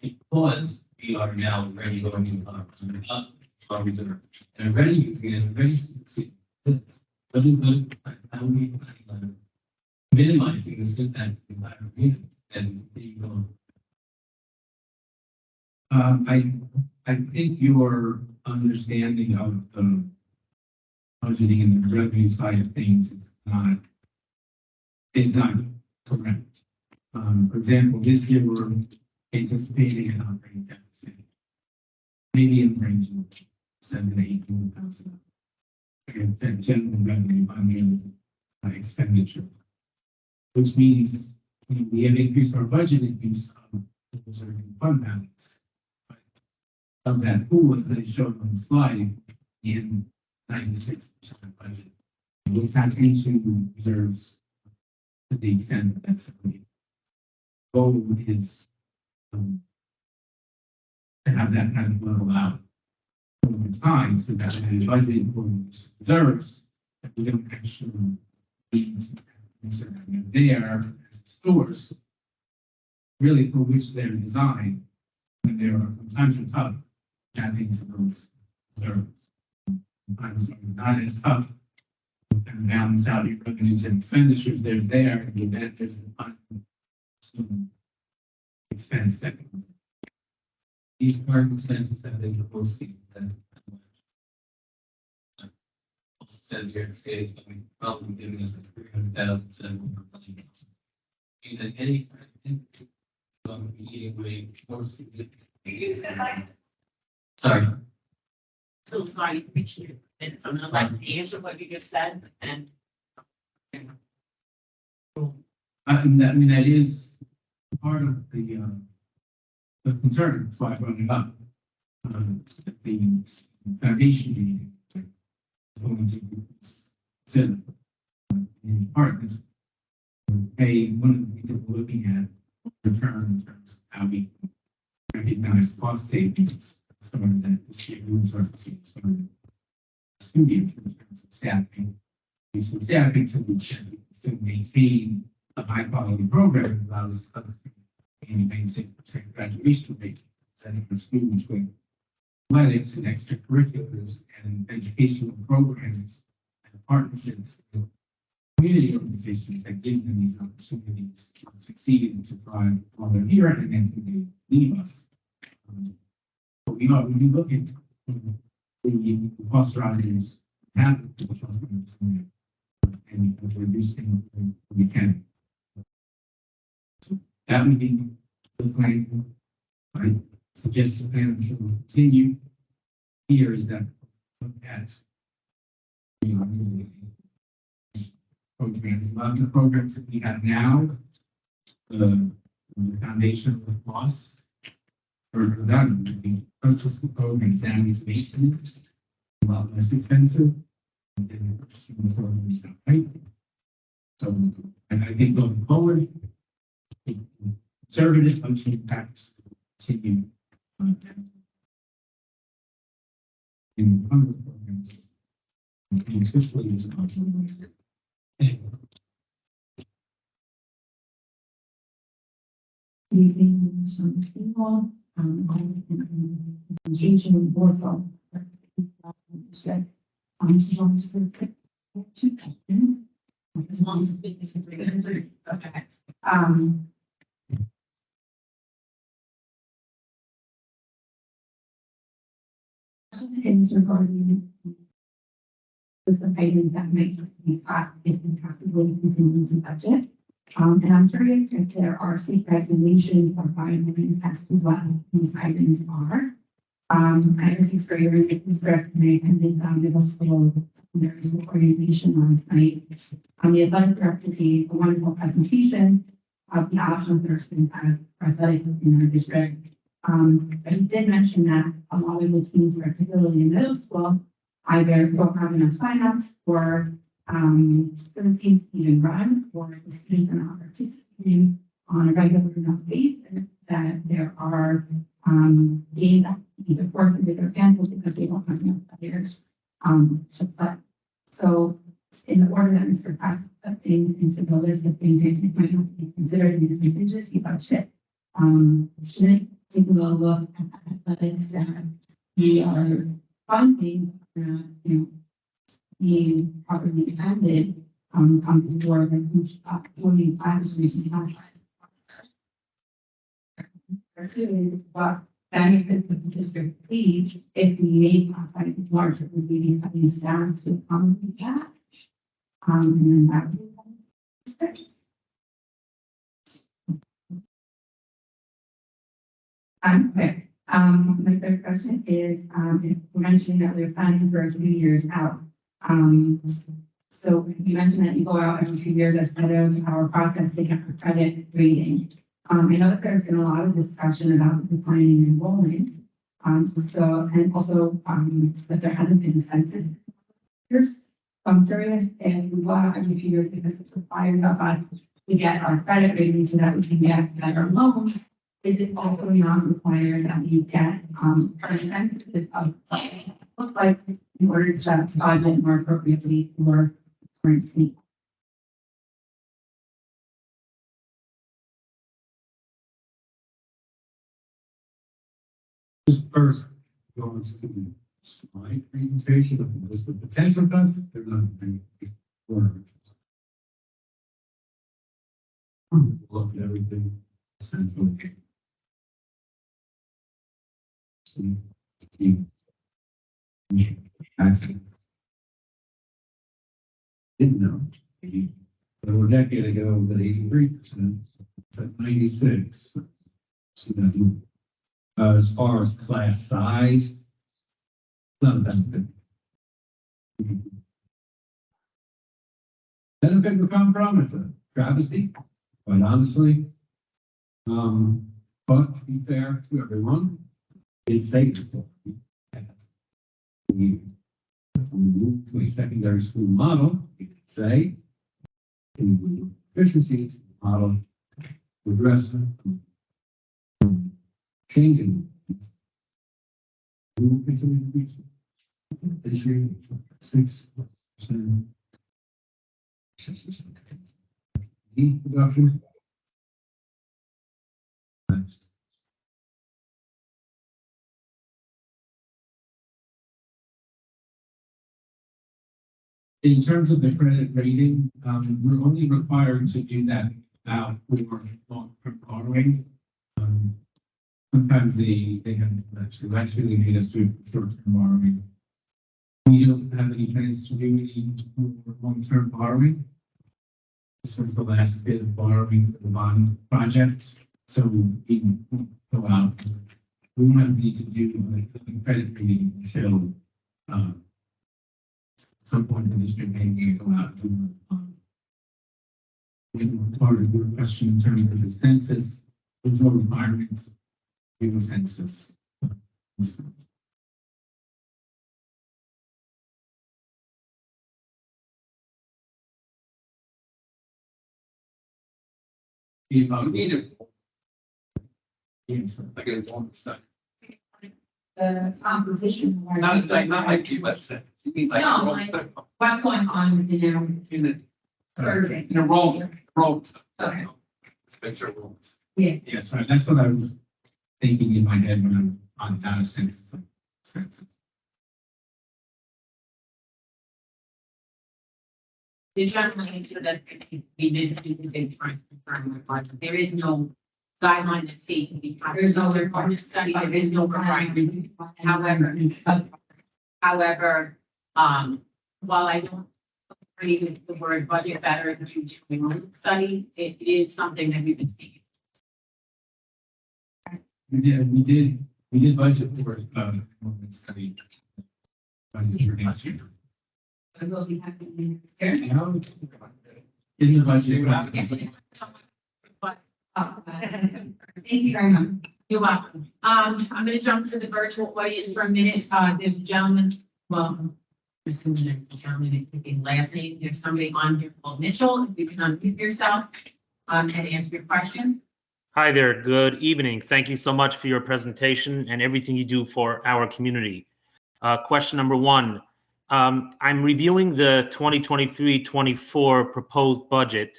because we are now already going to our reserve and already using it, already succeeding. But in those, how we planning on minimizing this impact to the entire community and being on. I think your understanding of the budgeting and the revenue side of things is not correct. For example, this year we're anticipating an operating deficit, maybe in the range of 7 to 8,000. And general revenue by expenditure, which means we have increased our budgeted use of the reserving fund balance. Of that pool, as I showed on the slide, in 96% of budget. We'll tap into reserves to the extent that that's the goal is to have that kind of level out over time so that the budget for reserves, that we don't actually need there as a source, really for which they're designed, when there are times are tough. Things are sometimes not as tough. And balance out your revenues and expenditures, they're there, and the event there's some expense that These current expenses have been posted that also says here the state is going to probably giving us a 300,000 in any meeting way more significant. Sorry. So sorry, Richard, and I'm gonna like to answer what you just said and. that is part of the concern, that's why I brought it up. The foundation meeting is going to consider in part is one of the things that we're looking at return in terms of how we recognize cost savings. Starting that this year, we start to see starting studios in terms of staffing. So staffing solution is to maintain a high quality program that allows us to maintain 6% graduation rate, setting for students with athletics and extracurriculars and educational programs and partnerships with community organizations that give them these opportunities to succeed and to thrive while they're here and then they leave us. But when you look at the cost drivers, have the cost drivers and reducing when we can. So that would be the plan. I suggest the plan should continue. here is that look at you know, programs, a lot of the programs that we have now, the foundation of the costs for that, we purchase the programs down as maintenance, a lot less expensive than purchasing the programs outright. So, and I think going forward, conservative budgeting practice will continue in front of the programs. And fiscally is not. Anything from the table, changing board of. As long as it's. Okay. Things regarding the items that might have to be cut if we have to really continue to budget. And I'm curious if there are state regulations or guidelines as to what these items are. I have 6th grader in the district, and I attended middle school. There is no orientation on night. The athletic director gave a wonderful presentation of the options that are being had for athletics in our district. But he did mention that a lot of the teams, particularly in middle school, either don't have enough signups for the teams to even run, or the students are not participating on a regular enough basis that there are games that either forfeited or canceled because they don't have enough players to play. So in the order that Mr. Pratt put things into the list of things that might have to be considered in the contingency budget, should taking a look at athletics that we are funding, being properly funded, before the forming classes has. Is what benefit the district leads if we make outside larger, would be having staff to accommodate that. And then that would be. Okay. My third question is, if we're mentioning that we're planning for 2 years out. So you mentioned that you go out every 2 years as part of our process to get our credit rating. I know that there's been a lot of discussion about declining enrollment. And also, that there hasn't been a census. I'm curious if we go out every few years because it's required of us to get our credit rating so that we can get better loans. Is it also not required that you get a census of look like in order to budget more appropriately for currency? Just first, going to the slide presentation of the list of potential cuts, they're not very words. Look at everything essentially. Didn't know. But a decade ago, that 83%, it's at 96. So that, as far as class size, not a benefit. Benefit will come from, it's a travesty, quite honestly. But to be fair to everyone, it's safer. We move to a secondary school model, you could say, in the efficiencies model to address changing. We will continue to be this year, 6%. The production. In terms of the credit rating, we're only required to do that now for long-term borrowing. Sometimes they have actually made us do short-term borrowing. We don't have any plans to do any long-term borrowing. This was the last bit of borrowing for the bond project, so we can go out we won't have need to do a credit reading until, some point in the district may go out to, part of your question in terms of the census, there's no requirement to do a census. You know, need it. Yes, I get it on the side. The composition. Not like you, but you mean like. No, like- What's going on in our In survey? a role. Okay. Picture roles. Yeah. Yeah, sorry, that's what I was thinking in my head when I'm on data census. The gentleman answered that we visited the big trying to confirm my budget. There is no guideline that says to be. There is no requirement study, there is no requirement. However, while I don't agree with the word budget better than study, it is something that we've been speaking. We did budget for, study. Budget for next year. I will be happy. In the budget. Yes. But Thank you very much. you're welcome. I'm gonna jump to the virtual audience for a minute. There's a gentleman, well, I'm assuming there's a gentleman that can last name. There's somebody on here called Mitchell. If you can unmute yourself, and answer your question. Hi there. Good evening. Thank you so much for your presentation and everything you do for our community. Question number one. I'm reviewing the 2023-24 proposed budget.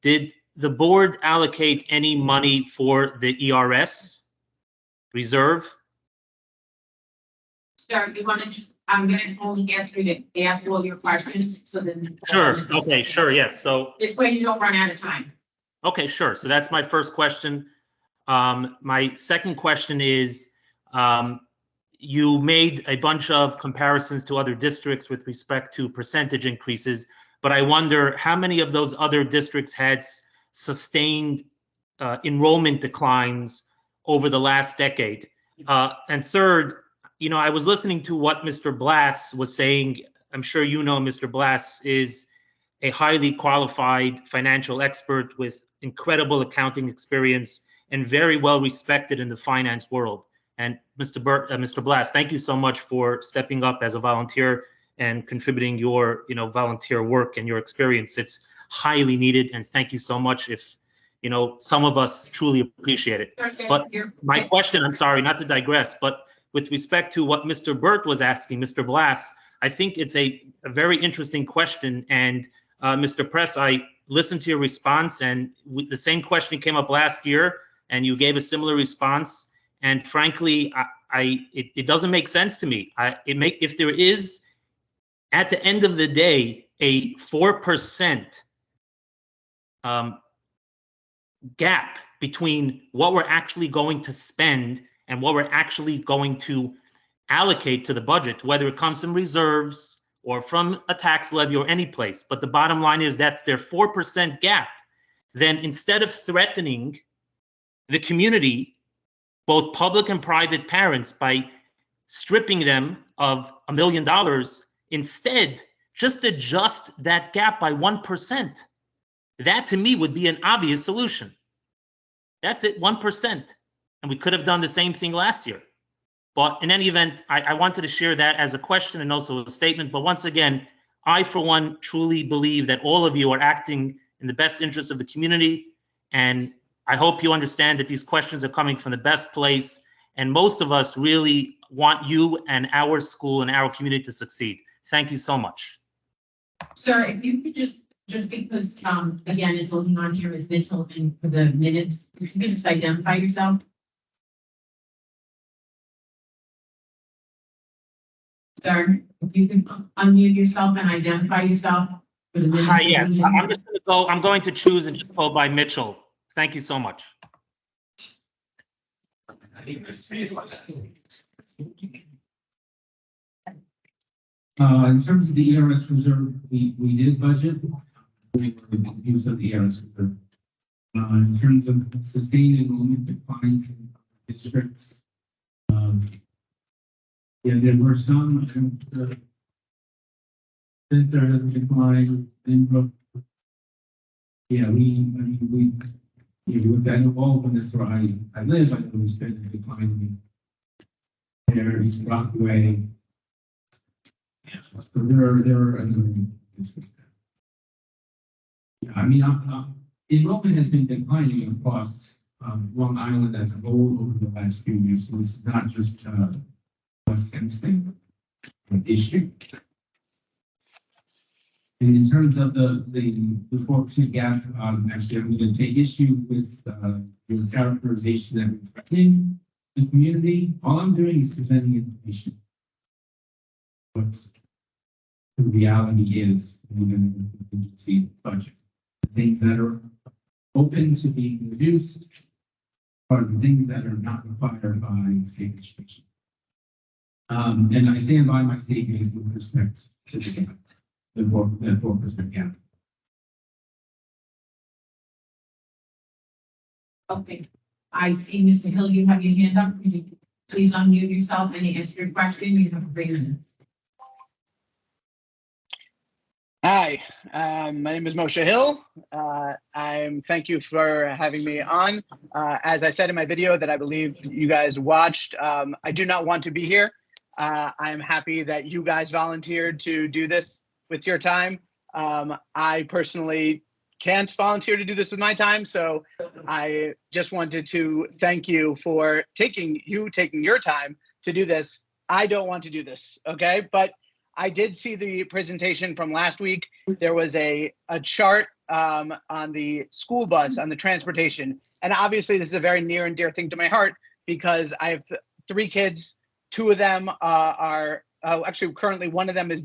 Did the board allocate any money for the ERS reserve? Sir, you want to just, I'm gonna only ask you to ask all your questions, so then. Sure. Okay, sure. Yes. So, This way you don't run out of time. okay, sure. So that's my first question. My second question is, you made a bunch of comparisons to other districts with respect to percentage increases, but I wonder how many of those other districts had sustained enrollment declines over the last decade. And third, you know, I was listening to what Mr. Blass was saying. I'm sure you know Mr. Blass is a highly qualified financial expert with incredible accounting experience and very well respected in the finance world. And Mr. Blass, thank you so much for stepping up as a volunteer and contributing your, you know, volunteer work and your experience. It's highly needed, and thank you so much. If, you know, some of us truly appreciate it. But my question, I'm sorry, not to digress, but with respect to what Mr. Burt was asking, Mr. Blass, I think it's a very interesting question. And Mr. Press, I listened to your response, and the same question came up last year, and you gave a similar response. And frankly, it doesn't make sense to me. If there is, at the end of the day, a 4% gap between what we're actually going to spend and what we're actually going to allocate to the budget, whether it comes from reserves or from a tax levy or any place. But the bottom line is that's their 4% gap. Then instead of threatening the community, both public and private parents, by stripping them of $1 million, instead, just adjust that gap by 1%. That to me would be an obvious solution. That's it, 1%. And we could have done the same thing last year. But in any event, I wanted to share that as a question and also a statement. But once again, I, for one, truly believe that all of you are acting in the best interest of the community. And I hope you understand that these questions are coming from the best place. And most of us really want you and our school and our community to succeed. Thank you so much. Sir, if you could just because, again, it's only on here as Mitchell, and for the minutes, if you could just identify yourself. Sir, if you can unmute yourself and identify yourself for the minutes. Hi, yes. I'm just going to go. I'm going to choose and go by Mitchell. Thank you so much. In terms of the ERS reserve, we did budget. We were the use of the ERS reserve. In terms of sustained enrollment declines in districts, Yeah, there were some, center has declined, Inbrook. Yeah, I mean, yeah, with that all of this where I live, I know there's been a decline there, East Rockaway. Yeah, so there are a number of issues with that. Yeah, I mean, enrollment has been declining across Long Island as a whole over the last few years. So this is not just West Hempstead issue. And in terms of the 4% gap, actually, I'm going to take issue with your characterization that we're threatening the community. All I'm doing is presenting information. What the reality is within the contingency budget. The things that are open to being reduced are the things that are not required by state legislation. And I stand by my statement with respect to the gap. The 4% gap. Okay, I see, Mr. Hill, you have your hand up. Could you please unmute yourself and answer your question? You have 3 minutes. Hi, my name is Moshe Hill. Thank you for having me on. As I said in my video that I believe you guys watched, I do not want to be here. I'm happy that you guys volunteered to do this with your time. I personally can't volunteer to do this with my time, so I just wanted to thank you for taking your time to do this. I don't want to do this, okay? But I did see the presentation from last week. There was a chart on the school bus, on the transportation. And obviously this is a very near and dear thing to my heart because I have 3 kids. 2 of them are actually currently one of them is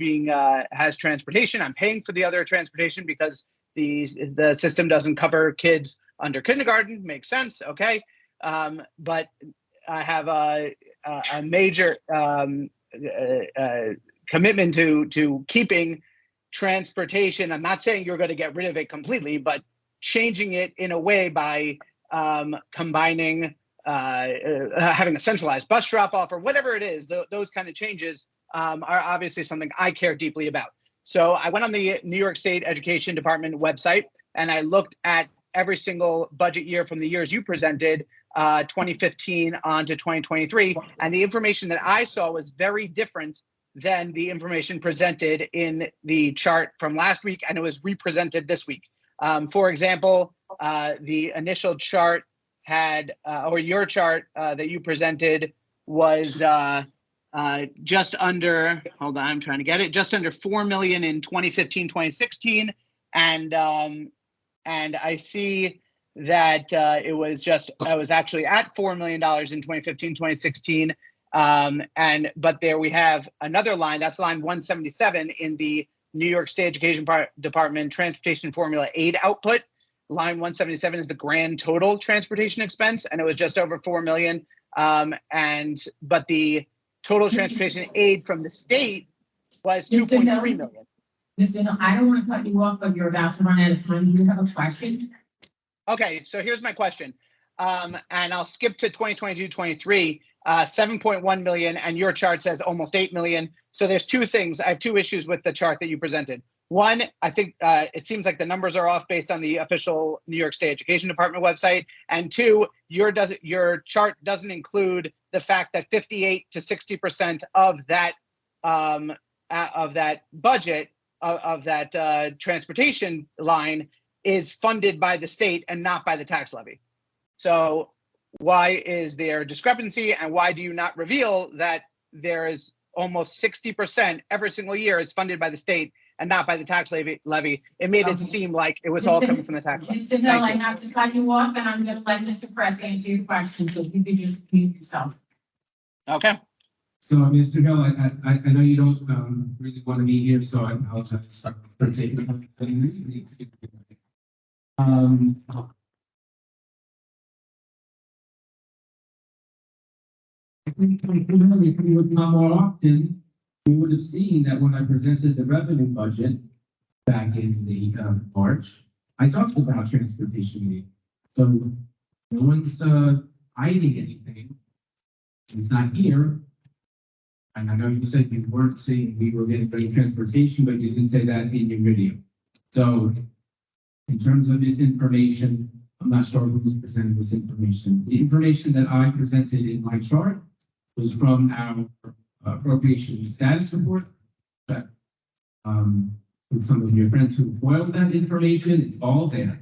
has transportation. I'm paying for the other transportation because the system doesn't cover kids under kindergarten. Makes sense, okay? But I have a major commitment to keeping transportation. I'm not saying you're going to get rid of it completely, but changing it in a way by combining, having a centralized bus drop off or whatever it is, those kind of changes are obviously something I care deeply about. So I went on the New York State Education Department website and I looked at every single budget year from the years you presented, 2015 on to 2023. And the information that I saw was very different than the information presented in the chart from last week, and it was represented this week. For example, the initial chart had, or your chart that you presented was just under, hold on, I'm trying to get it, just under 4 million in 2015, 2016. And I see that it was actually at $4 million in 2015, 2016. But there we have another line, that's line 177 in the New York State Education Department Transportation Formula Aid output. Line 177 is the grand total transportation expense, and it was just over 4 million. But the total transportation aid from the state was 2.3 million. Mr. Hill, I don't want to cut you off, but you're about to run out of time. Do you have a question? Okay, so here's my question. And I'll skip to 2022-23. 7.1 million, and your chart says almost 8 million. So there's 2 things. I have 2 issues with the chart that you presented. One, I think it seems like the numbers are off based on the official New York State Education Department website. And 2, your chart doesn't include the fact that 58 to 60% of that budget of that transportation line is funded by the state and not by the tax levy. So why is there discrepancy, and why do you not reveal that there is almost 60% every single year is funded by the state and not by the tax levy? It made it seem like it was all coming from the tax levy. Mr. Hill, I have to cut you off, and I'm going to let Mr. Press answer your question, so if you could just mute yourself. Okay. So, Mr. Hill, I know you don't really want to be here, so I apologize for taking if we would come more often, we would have seen that when I presented the revenue budget back in the March, I talked about transportation aid. So no one's hiding anything. It's not here. And I know you said you weren't saying we were getting free transportation, but you didn't say that in your video. So in terms of this information, I'm not sure who's presented this information. The information that I presented in my chart was from our appropriation status report. That, with some of your friends who foiled that information, it's all there.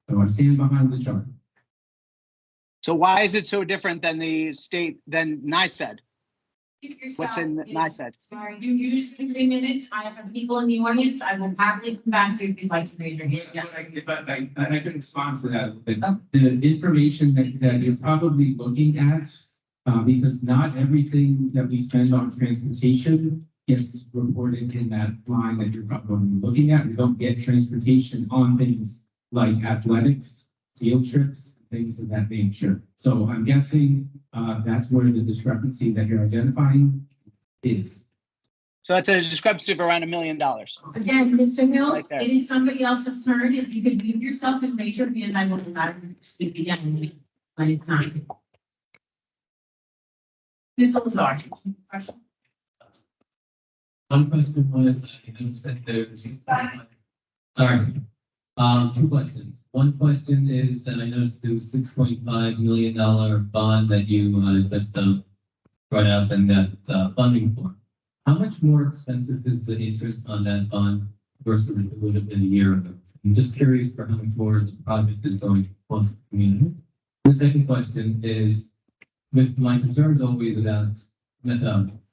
So I stand behind the chart. So why is it so different than the state, than NICEAD? Keep yourself What's in NICEAD? Sorry, you used 3 minutes. I have people in the audience. I will happily come back to you if you'd like to raise your hand. Yeah. If I could respond to that a bit. Oh. The information that you're probably looking at, because not everything that we spend on transportation gets reported in that line that you're probably looking at. We don't get transportation on things like athletics, field trips, things of that nature. So I'm guessing that's where the discrepancy that you're identifying is. So that's a discrepancy of around $1 million. Again, Mr. Hill, Like that. it is somebody else's turn. If you could mute yourself and raise your hand, I will allow you to speak again when it's time. Ms. Lazar. Question? One question was, I noticed that there's, sorry, two questions. One question is that I noticed there was $6.5 million bond that you just brought out and got funding for. How much more expensive is the interest on that bond versus it would have been a year ago? I'm just curious for how much more the project is going to cost the community. The second question is, with my concerns always about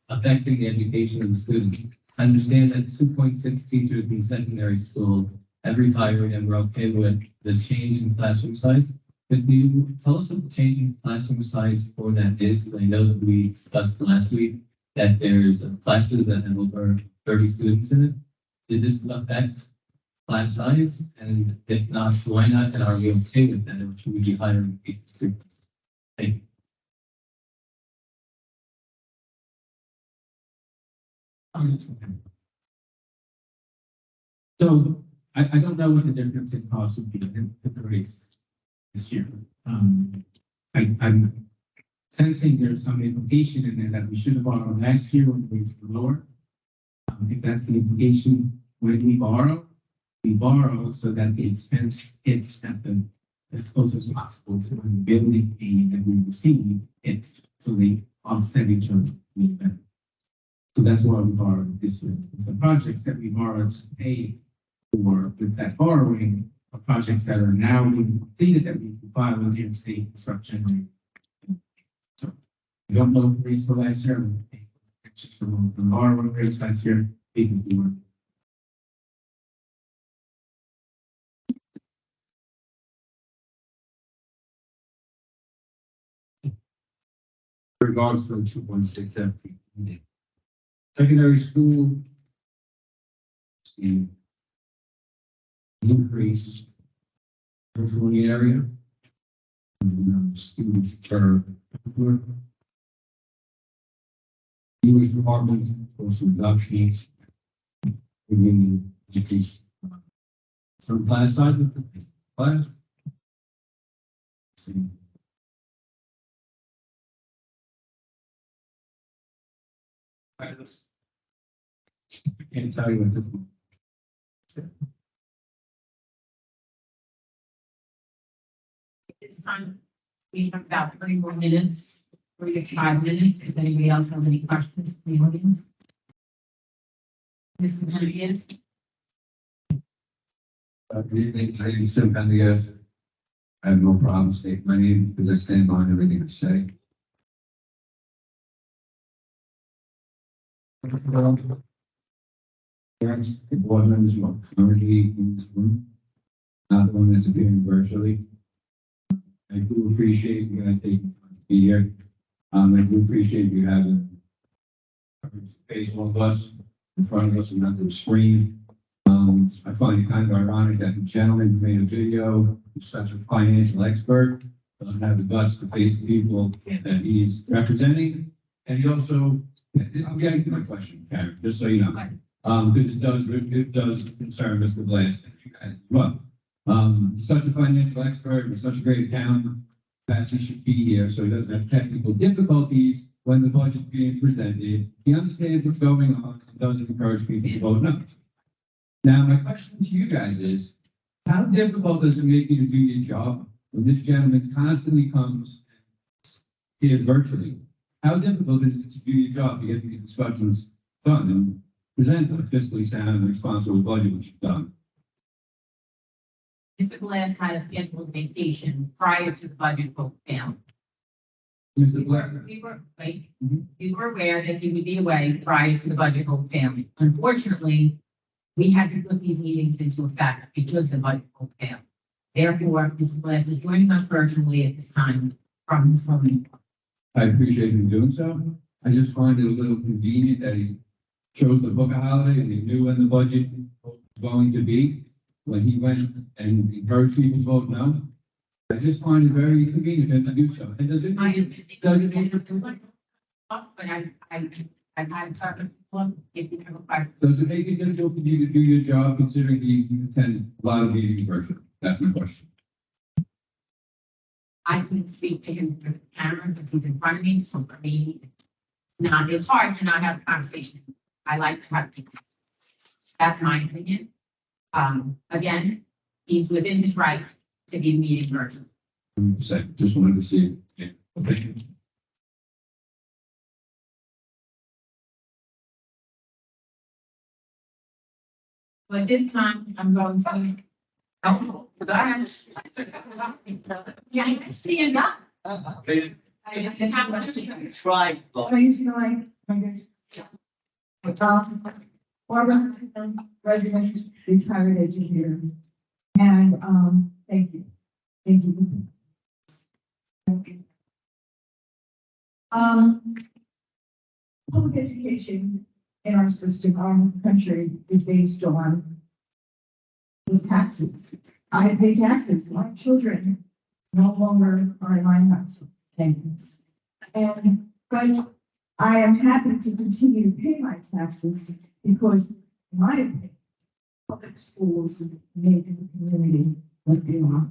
affecting the education of the students. I understand that 2.6 teachers in secondary school have retired and we're okay with the change in classroom size. Could you tell us what the change in classroom size for that is? I know that we discussed last week that there's classes that have over 30 students in it. Did this affect class size? And if not, why not? And are we okay with that? Or should we be hiring students? Thank you. So I don't know what the difference in cost would be in the race this year. I'm sensing there's some implication in there that we should have borrowed last year when the rates were lower. If that's the implication, when we borrow so that the expense hits at the as close as possible to when the building aid that we receive hits, so they offset each other. So that's why we borrowed this year. It's the projects that we borrowed to pay for with that borrowing are projects that are now being completed that we can file with the state construction. So we don't know the rates for last year. It's just the borrowing rates last year. We can do it. Regards to the 2.6 FTE. Secondary school. The increase in the area. Students per. English department, course reduction. Within the decrease. Some class size. Class. I can't tell you what the. It's time. We have about 3 more minutes, 3 to 5 minutes. If anybody else has any questions for the audience. Mr. Hernandez. Good evening, my name is Tim Pendergast. I have no problem stating my name because I stand behind everything I say. Parents, the board members who are currently in this room, not the one that's appearing virtually. I do appreciate you guys taking time to be here. I do appreciate you having face all of us in front of us and not the screen. I find it kind of ironic that the gentleman who made a video, who's such a financial expert, doesn't have the guts to face the people that he's representing. And he also, I'm getting to my question, Karen, just so you know. Because it does concern Mr. Blaze and you guys as well. He's such a financial expert, he's such a great accountant. Actually should be here, so he doesn't have technical difficulties when the budget's being presented. He understands what's going on and doesn't encourage people to vote no. Now, my question to you guys is, how difficult does it make you to do your job when this gentleman constantly comes here virtually? How difficult is it to do your job to get these discussions done and present a fiscally sound and responsible budget, which you've done? Mr. Glass had a scheduled vacation prior to the budget vote failing. Mr. Black, We were aware that he would be away prior to the budget vote failing. Unfortunately, we had to put these meetings into effect because the budget vote failed. Therefore, Mr. Glass is joining us virtually at this time from this moment. I appreciate him doing so. I just find it a little convenient that he chose to book a holiday and he knew when the budget was going to be, when he went and encouraged people to vote no. I just find it very convenient for him to do so. And does it, I does it, understand, but I've had a couple of, if you have a question. does it make it difficult for you to do your job considering he attends a lot of meetings virtually? That's my question. I can speak to him through the camera because he's in front of me, so for me, it's hard to not have a conversation. I like to have people. That's my opinion. Again, he's within his right to be meeting virtually. Just wanted to see. Yeah. Thank you. But this time, I'm going to. Oh, yeah, I see it now. This is how much you Try. Please, Barbara, resident, retired engineer. And, thank you. Thank you. Public education in our system, our country is based on the taxes. I pay taxes. My children no longer are in my house. Thank you. But I am happy to continue to pay my taxes because, in my opinion, public schools make the community what they are.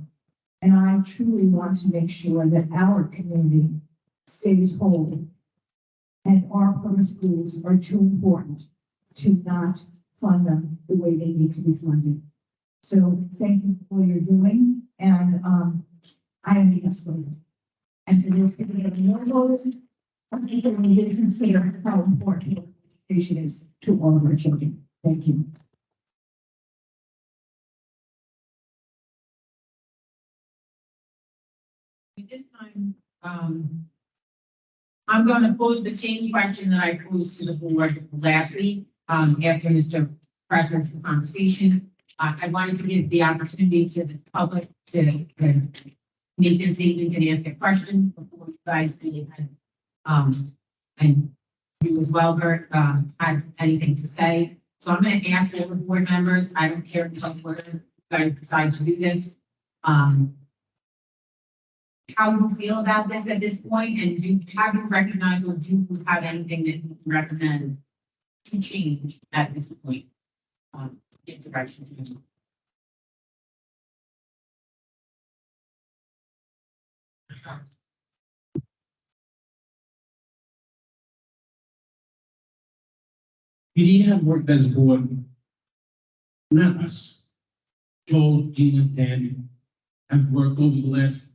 And I truly want to make sure that our community stays whole. And our public schools are too important to not fund them the way they need to be funded. So thank you for what you're doing, and I am the expert. And for those people that are more voted, I think that we need to consider how important education is to all of our children. Thank you. At this time, I'm going to pose the same question that I posed to the board last week, after Mr. President's conversation. I wanted to give the opportunity to the public to make their statements and ask their questions before you guys really had, and you as well, Bert, had anything to say. So I'm going to ask all the board members, I don't care if you guys decide to do this, how you feel about this at this point, and do have you recognized or do you have anything that you recommend to change at this point? Get direction to you. We have worked as a board, not us. Joel, Gina, Dan have worked over the last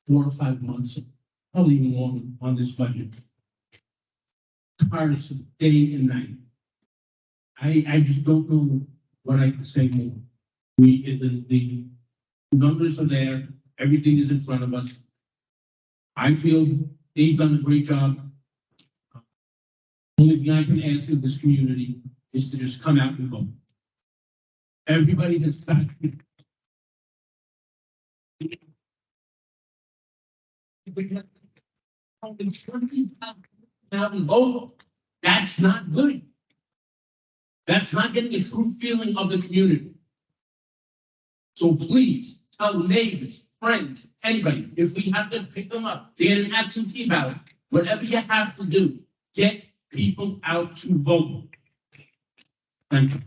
4 or 5 months, probably even longer, on this budget. Tireless day and night. I just don't know what I can say more. The numbers are there, everything is in front of us. I feel they've done a great job. Only thing I can ask of this community is to just come out and vote. Everybody that's back. Vote. That's not good. That's not getting a true feeling of the community. So please tell neighbors, friends, anybody, if we have to pick them up, get an absentee ballot, whatever you have to do, get people out to vote. Thank you.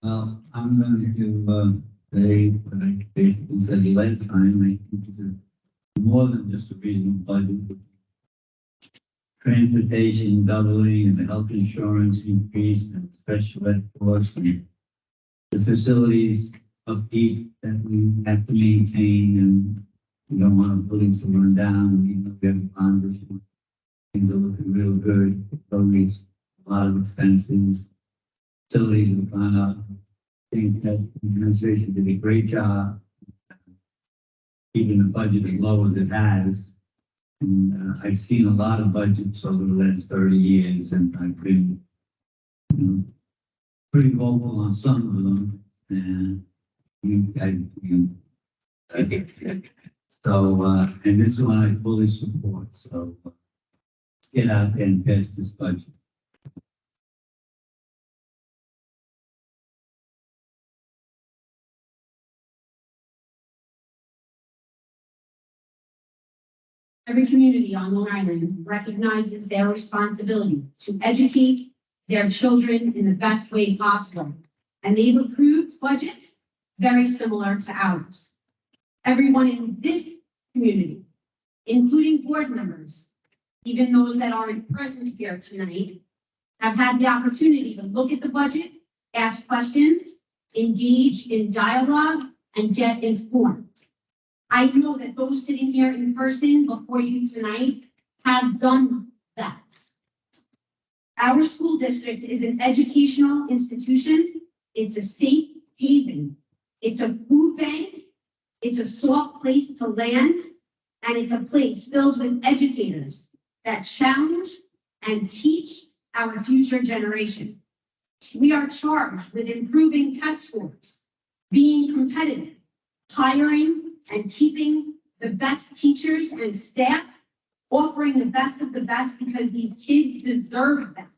Well, I'm going to, say what I basically said the last time, I think it's more than just a regional budget. Transportation doubling and the health insurance increase and special ed costs and the facilities upkeep that we have to maintain, and we don't want buildings to run down, even though we have a bond issue. Things are looking real good, always a lot of expenses, facilities have gone up, things that the administration did a great job keeping the budget as low as it has. And I've seen a lot of budgets over the last 30 years, and I've been, you know, pretty vocal on some of them. And I think, so, and this one I fully support. So let's get out there and pass this budget. Every community on Long Island recognizes their responsibility to educate their children in the best way possible. And they've approved budgets very similar to ours. Everyone in this community, including board members, even those that aren't present here tonight, have had the opportunity to look at the budget, ask questions, engage in dialogue, and get informed. I know that those sitting here in person before you tonight have done that. Our school district is an educational institution. It's a safe haven. It's a food bank. It's a soft place to land. And it's a place filled with educators that challenge and teach our future generation. We are charged with improving test scores, being competitive, hiring and keeping the best teachers and staff, offering the best of the best because these kids deserve that.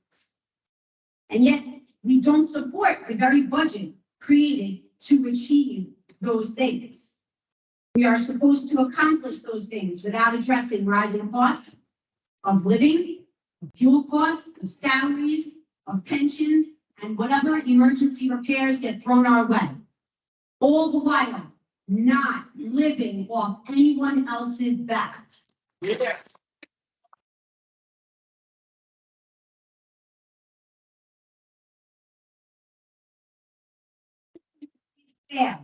And yet we don't support the very budget created to achieve those things. We are supposed to accomplish those things without addressing rising costs of living, of fuel costs, of salaries, of pensions, and whatever emergency repairs get thrown our way. All the while, not living off anyone else's back. Fair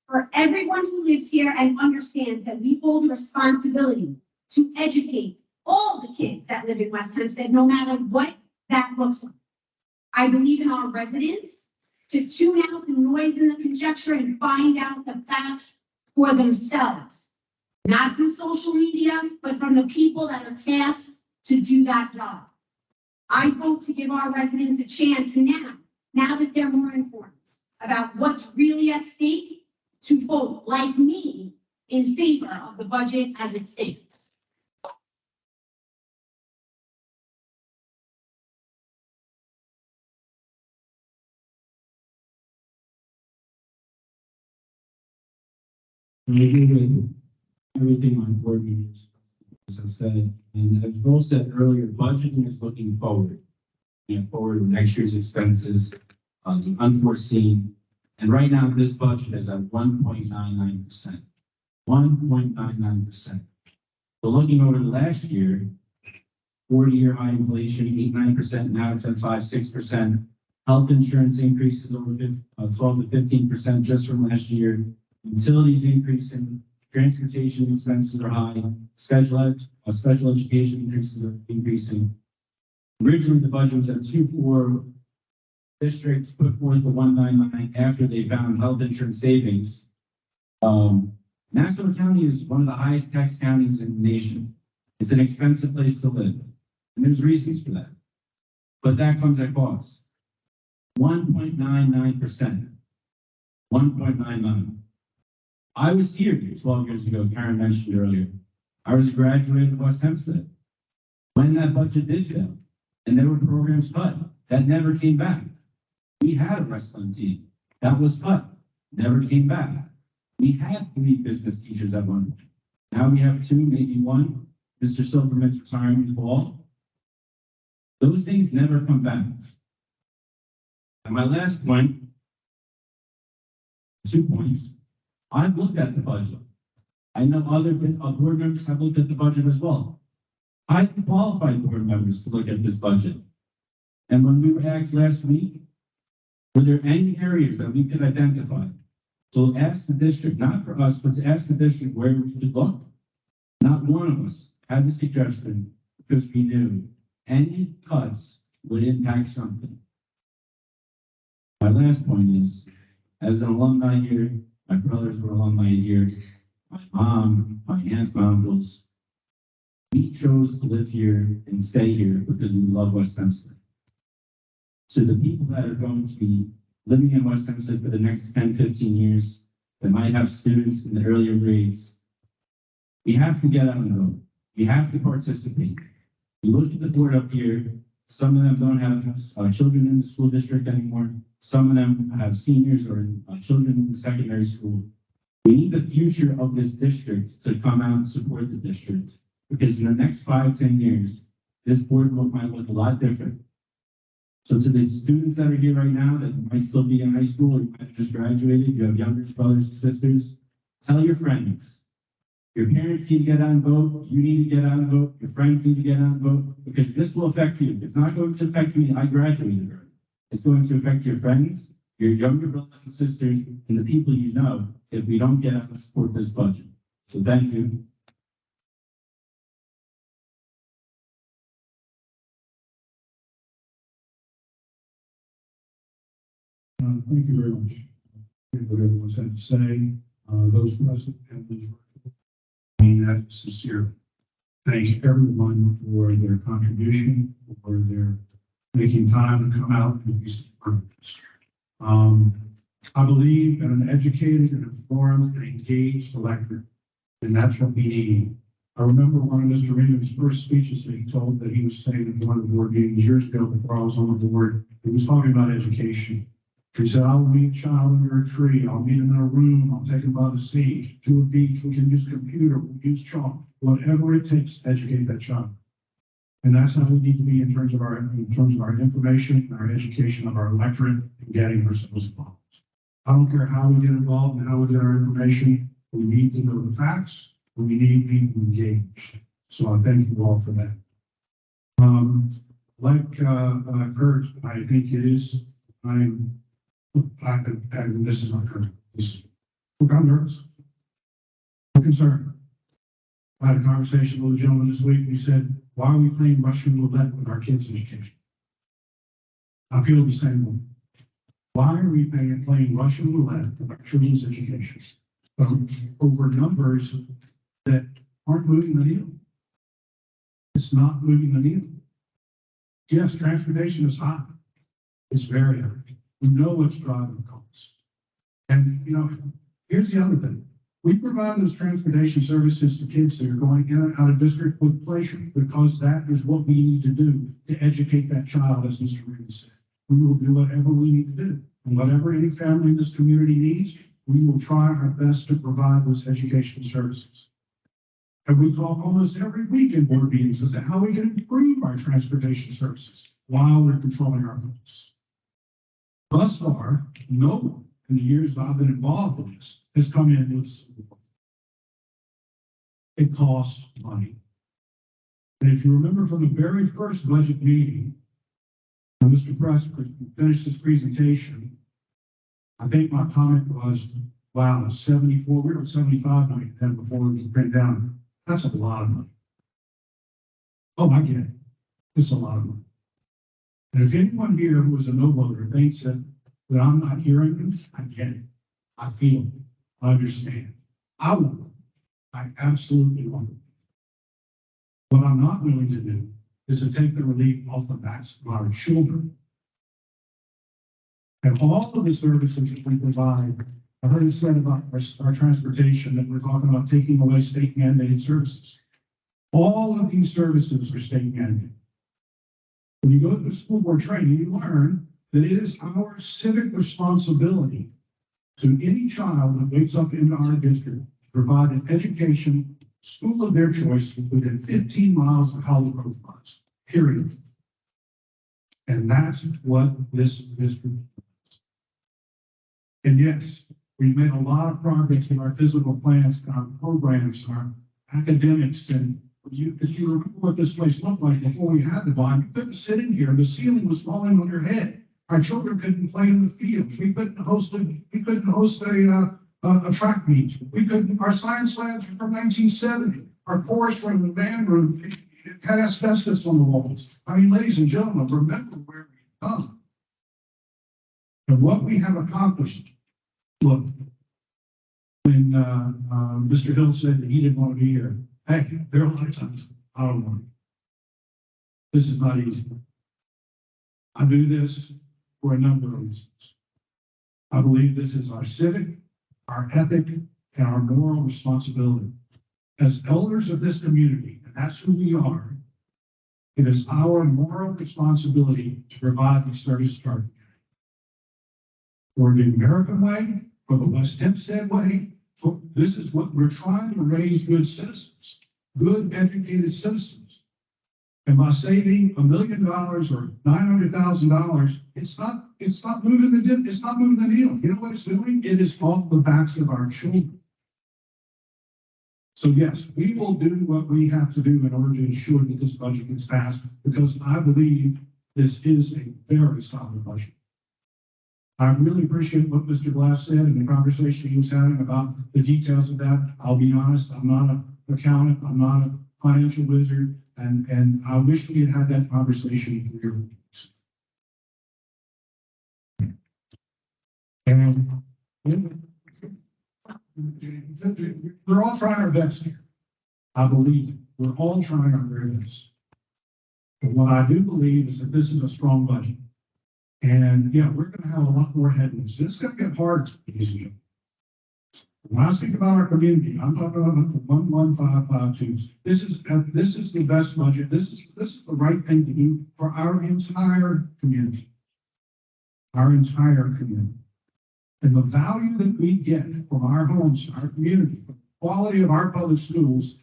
for everyone who lives here and understands that we hold a responsibility to educate all the kids that live in West Hempstead, no matter what that looks like. I believe in our residents to tune out the noise and the conjecture and find out the facts for themselves. Not through social media, but from the people that are tasked to do that job. I vote to give our residents a chance now that they're more informed about what's really at stake, to vote like me in favor of the budget as it stands. I agree with everything my board members have said, and as Joel said earlier, budgeting is looking forward. Forward to next year's expenses, the unforeseen, and right now this budget is at 1.99%. 1.99%. So looking over the last year, 40-year high inflation, 8-9%, now it's at 5-6%. Health insurance increases over 12 to 15% just from last year. Utilities increasing, transportation expenses are high, special education increases are increasing. Originally, the budget was at 2.4. Districts put forth the 1.99 after they found health insurance savings. Nassau County is one of the highest tax counties in the nation. It's an expensive place to live, and there's reasons for that. But that comes at cost. 1.99%. 1.99. I was here 12 years ago, Karen mentioned earlier. I was a graduate of West Hempstead when that budget did fail, and there were programs cut that never came back. We had a wrestling team that was cut, never came back. We had 3 business teachers at one point. Now we have 2, maybe 1. Mr. Silverman's retiring in the fall. Those things never come back. And my last point, 2 points. I've looked at the budget. I know other board members have looked at the budget as well. I qualified board members to look at this budget. And when we were asked last week, were there any areas that we could identify? So ask the district, not for us, but to ask the district where we could look. Not one of us had a suggestion because we knew any cuts would impact something. My last point is, as an alumni here, my brothers were alumni here, my mom, my aunts, my uncles, we chose to live here and stay here because we love West Hempstead. So the people that are going to be living in West Hempstead for the next 10, 15 years, that might have students in the earlier grades, we have to get out and vote. We have to participate. You look at the board up here, some of them don't have children in the school district anymore. Some of them have seniors or children in the secondary school. We need the future of this district to come out and support the district, because in the next 5, 10 years, this board might look a lot different. So to the students that are here right now that might still be in high school or might have just graduated, you have younger brothers and sisters, tell your friends. Your parents need to get out and vote. You need to get out and vote. Your friends need to get out and vote, because this will affect you. It's not going to affect me. I graduated already. It's going to affect your friends, your younger brothers and sisters, and the people you know if we don't get out and support this budget. So thank you. Thank you very much. What everyone's had to say, those present and those virtual. I mean that sincerely. Thank everyone for their contribution, for their making time to come out and be supportive. I believe in an educated and informed and engaged electorate, and that's what we need. I remember one of Mr. Raymond's first speeches that he told that he was saying at one of the board meetings years ago before I was on the board. He was talking about education. He said, I will meet a child under a tree. I'll meet him in a room. I'll take him by the sea to a beach. We can use a computer. We'll use chalk, whatever it takes to educate that child. And that's how we need to be in terms of our information and our education of our electorate and getting ourselves involved. I don't care how we get involved and how we get our information. We need to know the facts. We need people engaged. So I thank you all for that. Kurt, I think it is time. And this is not correct. I'm nervous. I'm concerned. I had a conversation with a gentleman this week. He said, why are we playing Russian roulette with our kids' education? I feel the same way. Why are we playing Russian roulette with our children's education over numbers that aren't moving the needle? It's not moving the needle. Yes, transportation is high. It's very high. We know what's driving the costs. And, here's the other thing. We provide those transportation services to kids that are going in and out of district with pleasure, because that is what we need to do to educate that child, as Mr. Reed said. We will do whatever we need to do. And whatever any family in this community needs, we will try our best to provide those educational services. And we talk almost every week in board meetings as to how we can improve our transportation services while we're controlling our costs. Thus far, no one in the years that I've been involved in this has come in with support. It costs money. And if you remember from the very first budget meeting, when Mr. Press finished his presentation, I think my comment was, wow, 74, we were at 75 million then before we went down. That's a lot of money. Oh, I get it. It's a lot of money. And if anyone here who is a no voter thinks that I'm not hearing them, I get it. I feel it. I understand. I want it. I absolutely want it. What I'm not willing to do is to take the relief off the backs of our children. And all of the services that we provide, I heard it said about our transportation that we're talking about taking away state mandated services. All of these services are state mandated. When you go to school board training, you learn that it is our civic responsibility to any child that wakes up in our district to provide an education, school of their choice within 15 miles of Hollywood Road Farms, period. And that's what this district does. And yes, We've made a lot of progress in our physical plants, our programs, our academics, and if you remember what this place looked like before we had the bond, you couldn't sit in here. The ceiling was falling on your head. Our children couldn't play in the fields. We couldn't host a track meet. Our science labs were from 1970. Our chorus room and band room had asbestos on the walls. I mean, ladies and gentlemen, remember where we've come and what we have accomplished. Look, when Mr. Hill said that he didn't want to be here, hey, there are a lot of times I don't want to. This is not easy. I do this for a number of reasons. I believe this is our civic, our ethic, and our moral responsibility. As elders of this community, and that's who we are, it is our moral responsibility to provide these services to our community. For the American way, for the West Hempstead way, this is what we're trying to raise good citizens, good educated citizens. And by saving $1 million or $900,000, it's not moving the needle. You know what it's doing? It is off the backs of our children. So yes, we will do what we have to do in order to ensure that this budget gets passed, because I believe this is a very solid budget. I really appreciate what Mr. Glass said and the conversation he was having about the details of that. I'll be honest, I'm not an accountant, I'm not a financial wizard, and I wish we had that conversation 3 weeks. And we're all trying our best here. I believe it. We're all trying our very best. But what I do believe is that this is a strong budget. And yeah, we're going to have a lot more headwinds. It's going to get harder. When I speak about our community, I'm talking about the 11552s. This is the best budget. This is the right thing to do for our entire community. Our entire community. And the value that we get from our homes, our community, the quality of our public schools,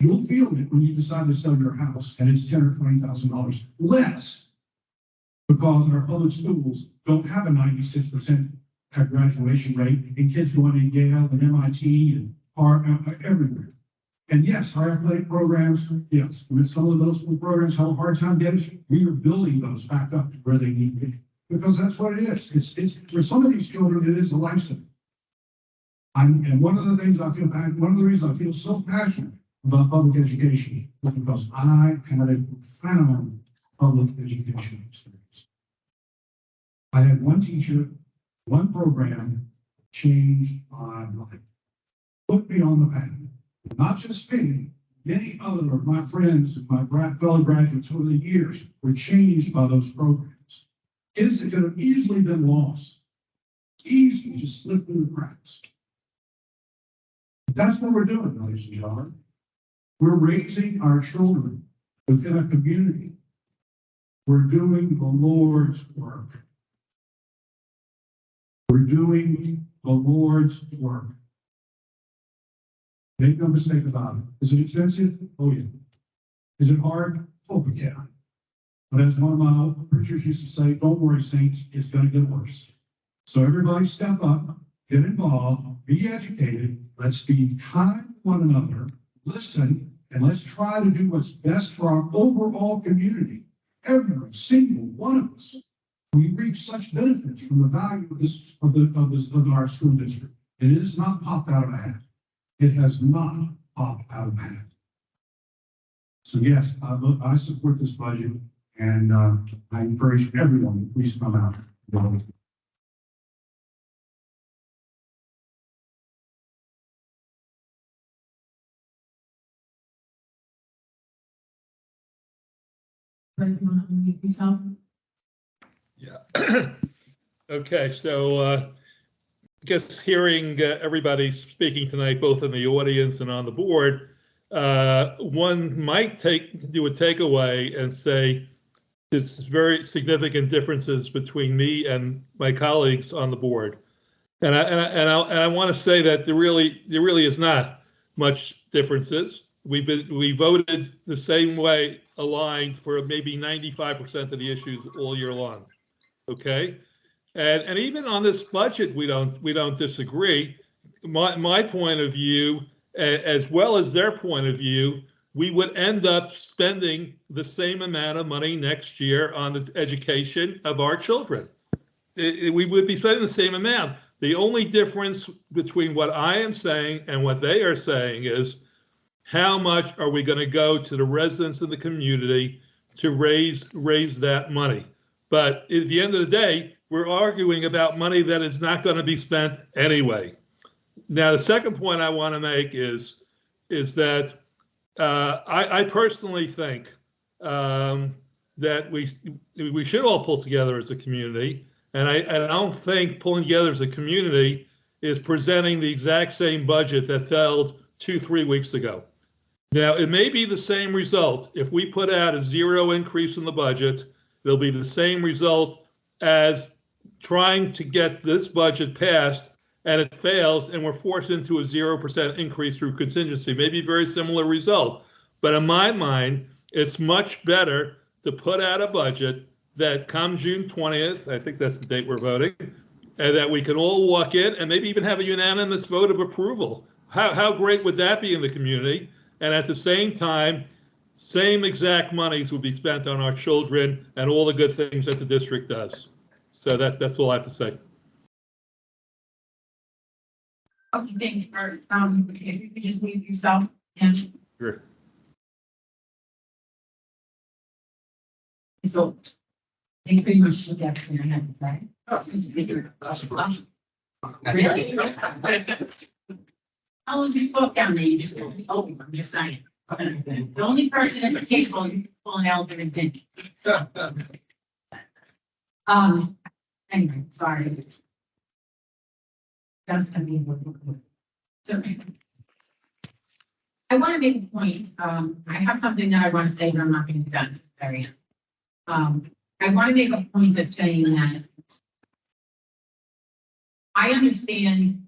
you'll feel it when you decide to sell your house and it's $10,000 or $20,000 less, because our public schools don't have a 96% graduation rate, and kids going to Yale and MIT and Harvard everywhere. And yes, our athletic programs, yes, when some of those programs have a hard time getting, we are building those back up to where they need to be, because that's what it is. It's for some of these children, it is a lifesaver. And one of the things I feel, one of the reasons I feel so passionate about public education was because I had a profound public education experience. I had one teacher, one program changed my life, put me on the path. Not just me, many other of my friends and my fellow graduates over the years were changed by those programs. Kids that could have easily been lost, easily just slipped through the cracks. That's what we're doing, ladies and gentlemen. We're raising our children within a community. We're doing the Lord's work. We're doing the Lord's work. Make no mistake about it. Is it expensive? Oh, yeah. Is it hard? Oh, yeah. But as one of my preachers used to say, don't worry, saints, it's going to get worse. So everybody step up, get involved, be educated. Let's be kind to one another, listen, and let's try to do what's best for our overall community. Every single one of us. We reap such benefits from the value of our school district. And it has not popped out of a hat. It has not popped out of a hat. So yes, I support this budget, and I encourage everyone to please come out. Right, you want to unmute yourself? Yeah. Okay, so I guess hearing everybody speaking tonight, both in the audience and on the board, one might do a takeaway and say there's very significant differences between me and my colleagues on the board, and I want to say that there really is not much differences. We voted the same way, aligned for maybe 95% of the issues all year long. Okay, And even on this budget, we don't disagree. My point of view, as well as their point of view, we would end up spending the same amount of money next year on the education of our children. We would be spending the same amount. The only difference between what I am saying and what they are saying is how much are we going to go to the residents of the community to raise that money. But at the end of the day, we're arguing about money that is not going to be spent anyway. Now, the second point I want to make is that I personally think that we should all pull together as a community. And I don't think pulling together as a community is presenting the exact same budget that failed 2-3 weeks ago. Now, it may be the same result. If we put out a 0 increase in the budget, it'll be the same result as trying to get this budget passed and it fails and we're forced into a 0% increase through contingency. Maybe very similar result. But in my mind, it's much better to put out a budget that come June 20th, I think that's the date we're voting, and that we can all walk in and maybe even have a unanimous vote of approval. How great would that be in the community? And at the same time, same exact monies would be spent on our children and all the good things that the district does. So that's all I have to say. Okay, thanks, Bert. If you could just mute yourself and. Sure. So. I think pretty much what everything I had to say. Really? How long did you talk down there? You just, oh, I'm just saying. The only person at the table you can pull an elder is in. Anyway, sorry. That's gonna be. So. I want to make a point. I have something that I want to say, but I'm not going to do that at the very end. I want to make a point of saying that I understand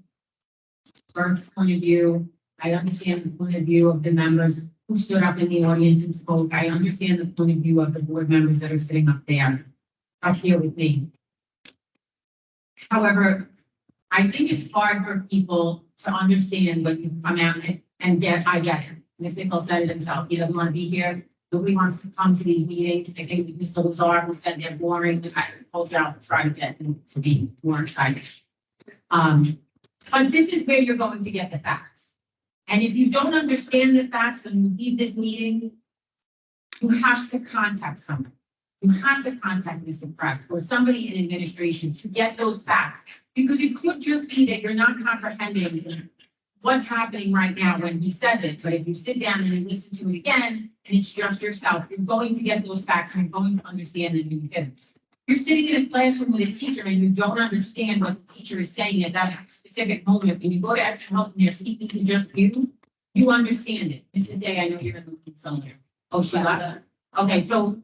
Bert's point of view. I understand the point of view of the members who stood up in the audience and spoke. I understand the point of view of the board members that are sitting up here with me. However, I think it's hard for people to understand when you come out and I get it. Ms. Nichols said it himself. He doesn't want to be here. Nobody wants to come to these meetings. I think Mr. Lazar, who said they're boring, I told y'all to try to get them to be more exciting. But this is where you're going to get the facts. And if you don't understand the facts when you leave this meeting, you have to contact someone. You have to contact Mr. Press or somebody in administration to get those facts. Because it could just be that you're not comprehending what's happening right now when he says it. But if you sit down and you listen to it again, and it's just yourself, you're going to get those facts and you're going to understand the new kids. You're sitting in a classroom with a teacher and you don't understand what the teacher is saying at that specific moment. When you go to extra help and they're speaking to just you, you understand it. Mrs. Day, I know you're in the room somewhere. Oh, she left. Okay, so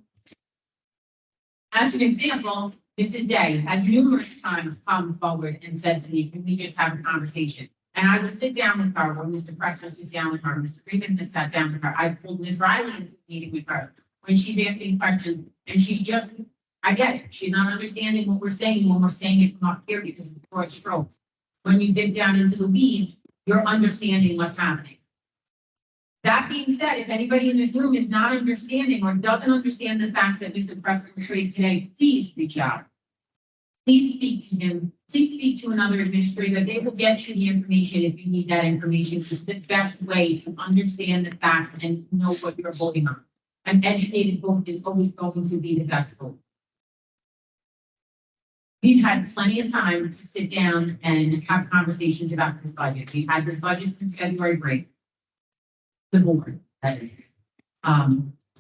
as an example, Mrs. Day has numerous times come forward and said to me, can we just have a conversation? And I will sit down with her, or Mr. Press will sit down with her, Mr. Freeman has sat down with her. I pulled Ms. Riley into the meeting with her when she's asking questions, and she's just, I get it. She's not understanding what we're saying when we're saying it from up here because it's broad strokes. When you dig down into the weeds, you're understanding what's happening. That being said, if anybody in this room is not understanding or doesn't understand the facts that Mr. Press portrayed today, please reach out. Please speak to him. Please speak to another administrator. They will get you the information if you need that information. It's the best way to understand the facts and know what you're voting on. An educated vote is always going to be the best vote. We've had plenty of time to sit down and have conversations about this budget. We've had this budget since February break. The board.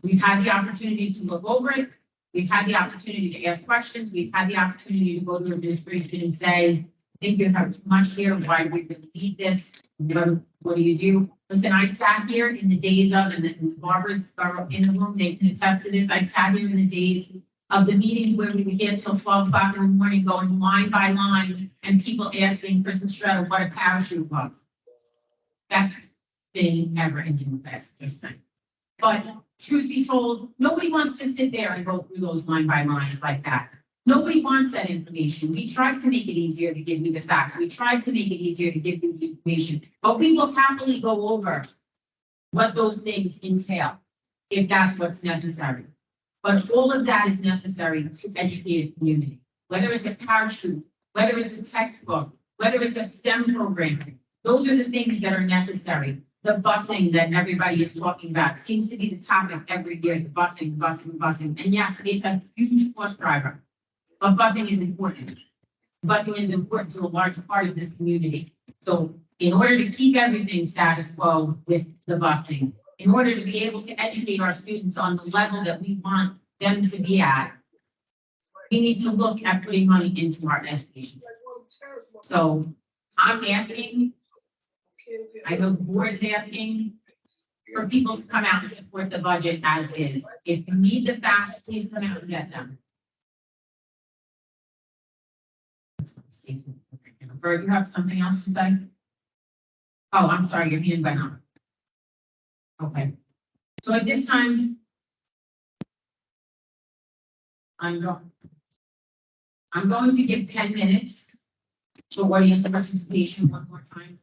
We've had the opportunity to look over it. We've had the opportunity to ask questions. We've had the opportunity to go to administration and say, I think you have too much here. Why do we really need this? What do you do? Listen, I sat here in the days of, and the Barbara's are in the room, they can attest to this. I sat here in the days of the meetings where we would get till 12 o'clock in the morning going line by line and people asking Kristen Straddle what a parachute was. Best thing ever in June Fest, just saying. But truth be told, nobody wants to sit there and go through those line by lines like that. Nobody wants that information. We tried to make it easier to give you the facts. We tried to make it easier to give you the information, but we will happily go over what those things entail, if that's what's necessary. But all of that is necessary to educate a community, whether it's a parachute, whether it's a textbook, whether it's a STEM program. Those are the things that are necessary. The busing that everybody is talking about seems to be the topic every year, the busing. And yes, it's a huge cost driver, but busing is important. Busing is important to a large part of this community. So in order to keep everything status quo with the busing, in order to be able to educate our students on the level that we want them to be at, we need to look at putting money into our education system. So I'm asking, I know the board is asking for people to come out and support the budget as is. If you need the facts, please come out and get them. Bert, you have something else to say? Oh, I'm sorry, your hand went up. Okay. So at this time, I'm going to give 10 minutes for audience participation one more time.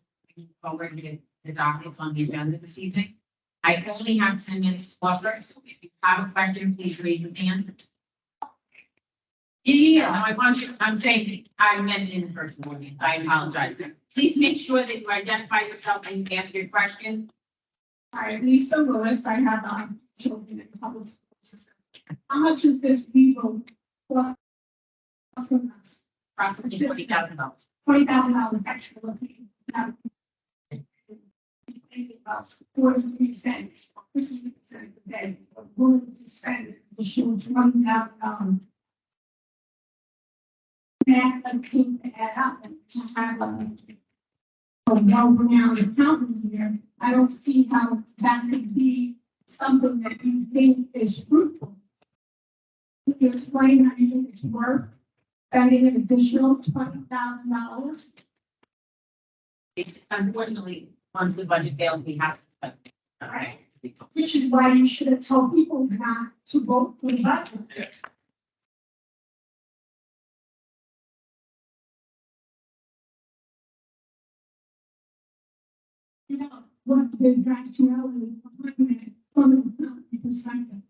Forward to the dockets on the agenda this evening. I only have 10 minutes to offer, so if you have a question, please raise your hand. Yeah, no, I want you, I'm saying, I meant in person audience, I apologize. Please make sure that you identify yourself and you ask your question. Hi, Lisa Lewis, I have children in the public school system. How much is this Vivo cost? Approximately $20,000. $20,000 extra. About 43 cents, 50% a day, but willing to spend additional $20,000. And that seems to add up and to have a well-renowned accountant here. I don't see how that could be something that you think is fruitful. Could you explain how you think it's worth spending an additional $20,000? It's unfortunately, once the budget fails, we have to spend it. All right. Which is why you should have told people not to vote for the budget. You know, what the rationality behind it from an accounting perspective.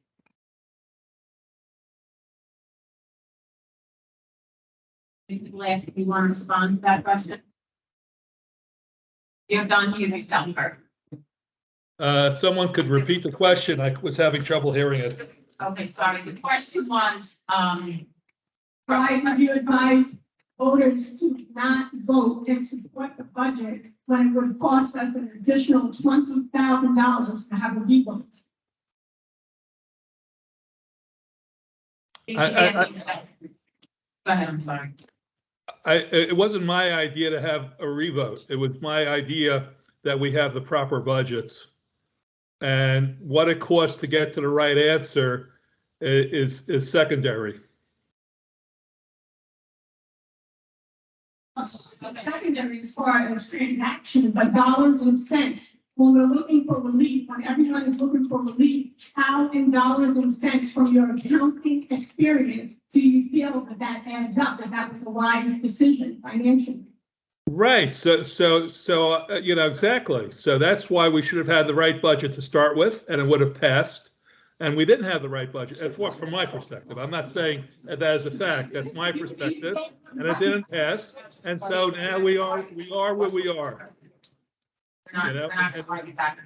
Mr. Glass, if you want to respond to that question. You have to unmute yourself first. Someone could repeat the question. I was having trouble hearing it. Okay, sorry. The question was, Why would you advise voters to not vote and support the budget when it would cost us an additional $20,000 to have a revote? Go ahead, I'm sorry. It wasn't my idea to have a revote. It was my idea that we have the proper budgets. And what it costs to get to the right answer is secondary. So secondary as far as transaction, but dollars and cents. When we're looking for relief, when everyone is looking for relief, how in dollars and cents from your accounting experience do you feel that that adds up, that that was a wise decision financially? Right. So exactly. So that's why we should have had the right budget to start with, and it would have passed. And we didn't have the right budget. That's what, from my perspective. I'm not saying that as a fact. That's my perspective, and it didn't pass. And so now we are where we are. We're not gonna argue back.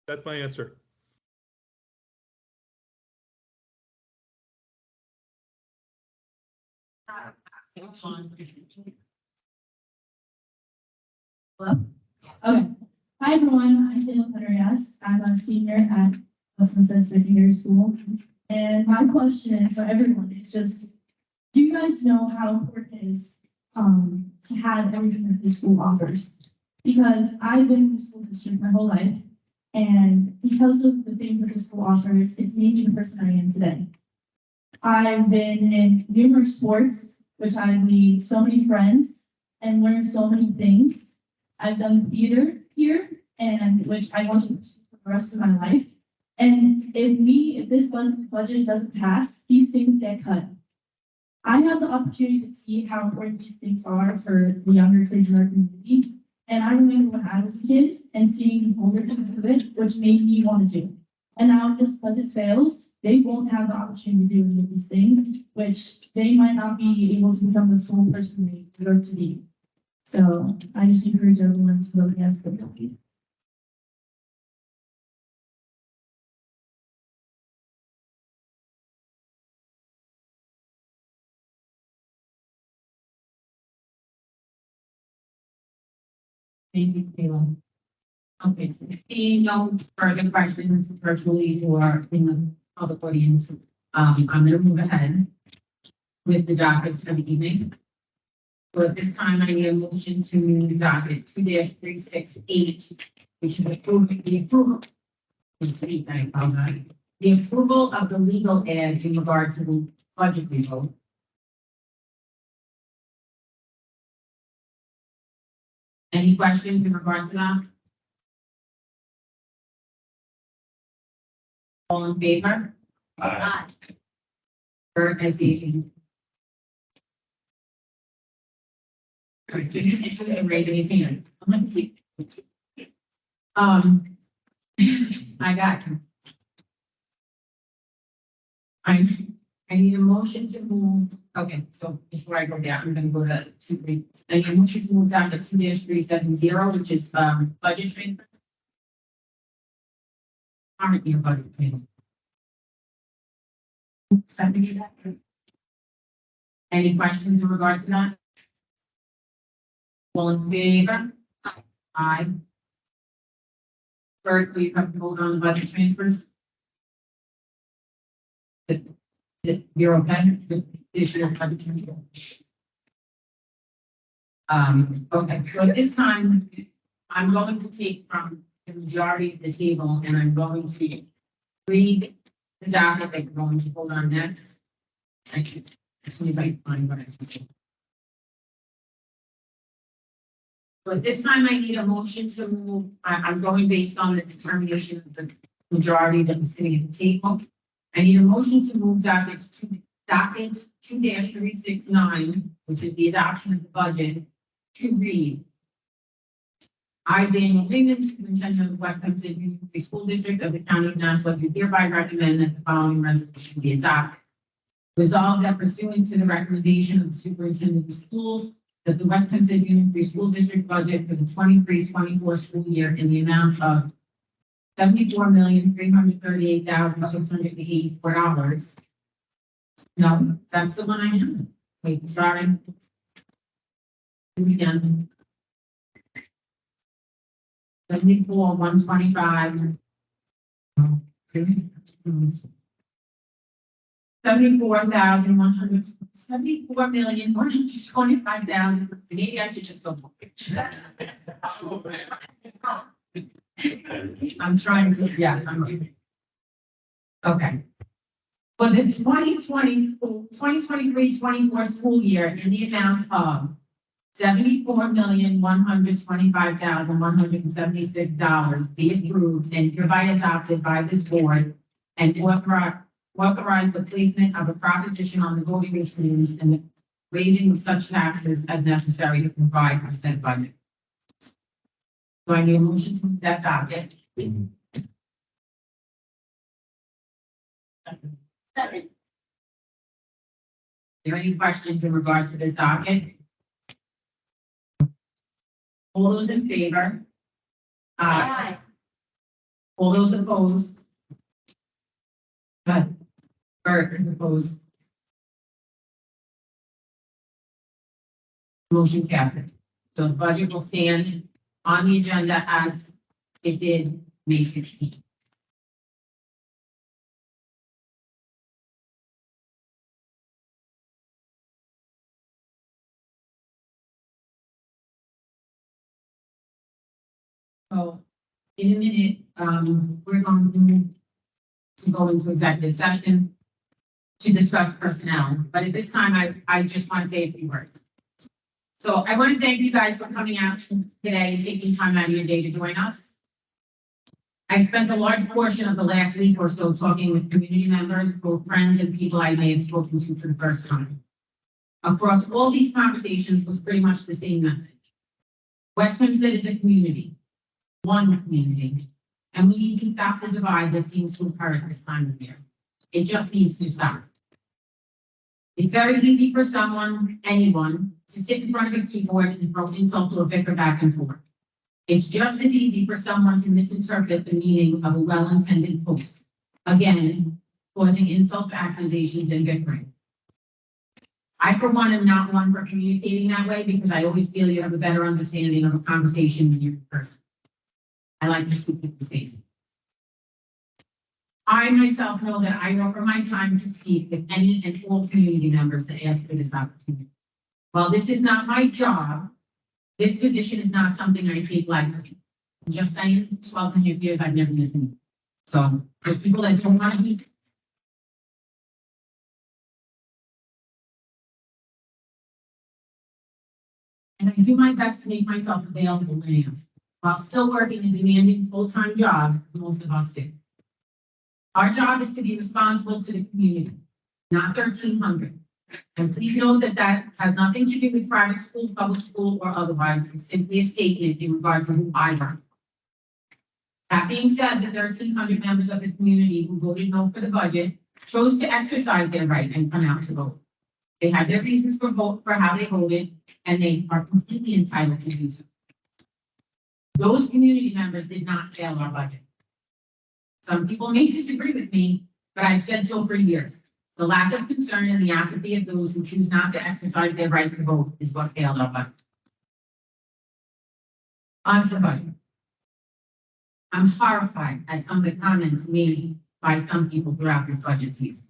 That's my answer. Hello? Okay. Hi, everyone. I'm Taylor Pedrias. I'm a senior at Sunset Secondary School. And my question for everyone is just, do you guys know how important it is to have everything that the school offers? Because I've been in the school district my whole life, and because of the things that the school offers, it's made me the person I am today. I've been in numerous sports, which I've made so many friends and learned so many things. I've done theater here, and which I want to pursue for the rest of my life. And if this budget doesn't pass, these things get cut. I have the opportunity to see how important these things are for the younger kids in our community. And I remember when I was a kid and seeing older people do it, which made me want to do it. And now if this budget fails, they won't have the opportunity to do any of these things, which they might not be able to become the full person they deserve to be. So I just encourage everyone to vote yes for BOE. Thank you, Kayla. Okay, so seeing no further questions virtually or in the public audience, I'm gonna move ahead with the dockets for the evening. So at this time, I need a motion to move docket 2-368, which is the approval. I apologize. The approval of the legal ad in regards to the budget revote. Any questions in regards to that? All in favor? Aye. Bert, I see you. All right, so you can raise his hand. Let's see. I got you. I need a motion to move, okay, so before I go there, I'm gonna go to I need a motion to move down to 2-370, which is, budget transfer. Current year budget transfer. Second. Any questions in regard to that? All in favor? Aye. Bert, do you have to vote on the budget transfers? You're okay? This year budget transfer. Okay, so at this time, I'm going to take from the majority of the table and I'm going to read the docket that we're going to vote on next. Thank you. As soon as I find what I just did. So at this time, I need a motion to move, I'm going based on the determination of the majority that was sitting at the table. I need a motion to move docket 2-369, which is the adoption of the budget, to read. I, Daniel Lehman, Superintendent of the West Hempstead Union Free School District of the County of Nassau, do hereby recommend that the following resolution be adopted. Resolved that pursuant to the recommendation of the Superintendent of Schools, that the West Hempstead Union Free School District budget for the 23-24 school year in the amount of $74,338,684. No, that's the one I have. Wait, sorry. Do it again. 74,125. 74,125,000. Maybe I should just go. I'm trying to, yes, I'm. Okay. For the 2023-24 school year in the amount of $74,125,176 be approved and hereby adopted by this board and authorize the placement of a proposition on the voting machines and the raising of such taxes as necessary to provide for said budget. So I need a motion to move that docket. Second. Are there any questions in regards to this docket? All those in favor? Aye. All those opposed? Good. Bert is opposed. Motion passes. So the budget will stand on the agenda as it did May 16th. So in a minute, we're going to go into executive session to discuss personnel. But at this time, I just want to say a few words. So I want to thank you guys for coming out today and taking time out of your day to join us. I spent a large portion of the last week or so talking with community members, both friends and people I may have spoken to for the first time. across all these conversations was pretty much the same message. West Hempstead is a community, one community, and we need to stop the divide that seems to occur at this time of year. It just needs to stop. It's very easy for anyone, to sit in front of a keyboard and throw insults or bicker back and forth. It's just as easy for someone to misinterpret the meaning of a well-intended post. Again, causing insults, accusations, and bickering. I, for one, am not one for communicating that way because I always feel you have a better understanding of a conversation when you're in person. I like to see people's faces. I myself know that I offer my time to speak with any and all community members that ask for this opportunity. While this is not my job, this position is not something I take lightly. I'm just saying, 12 and a half years, I've never missed a meeting. So, for people that don't want to be and I do my best to make myself available when asked, while still working a demanding full-time job, most of us do. Our job is to be responsible to the community, not 1,300. And please note that that has nothing to do with private school, public school, or otherwise. It's simply a statement in regards to who I run. That being said, the 1,300 members of the community who voted no for the budget chose to exercise their right and come out to vote. They had their reasons for how they voted, and they are completely entitled to do so. Those community members did not fail our budget. Some people may disagree with me, but I've said so for years. The lack of concern and the apathy of those who choose not to exercise their right to vote is what failed our budget. On to the budget. I'm horrified at some of the comments made by some people throughout this budget season.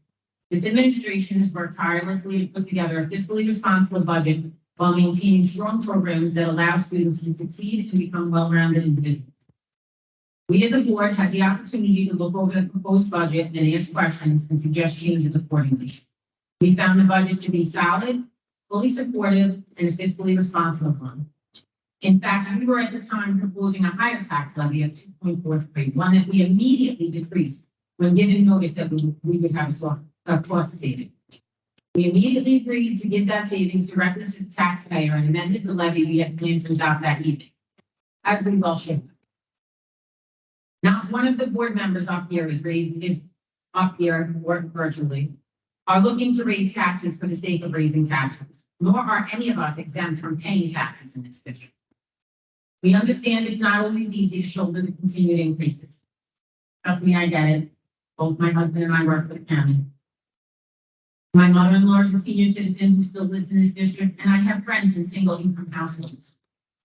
This administration has worked tirelessly to put together a fiscally responsible budget while maintaining strong programs that allow students to succeed and become well-rounded individuals. We as a board had the opportunity to look over the proposed budget and ask questions and suggest changes accordingly. We found the budget to be solid, fully supportive, and a fiscally responsible one. In fact, we were at the time proposing a higher tax levy of 2.43, one that we immediately decreased when given notice that we would have a cost saving. We immediately agreed to give that savings directly to the taxpayer and amended the levy we had planned to adopt that evening, as we well should. Not one of the board members up here is up here or virtually are looking to raise taxes for the sake of raising taxes, nor are any of us exempt from paying taxes in this district. We understand it's not always easy to shoulder the continued increases. Trust me, I get it. Both my husband and I work for the county. My mother-in-law is a senior citizen who still lives in this district, and I have friends in single-income households.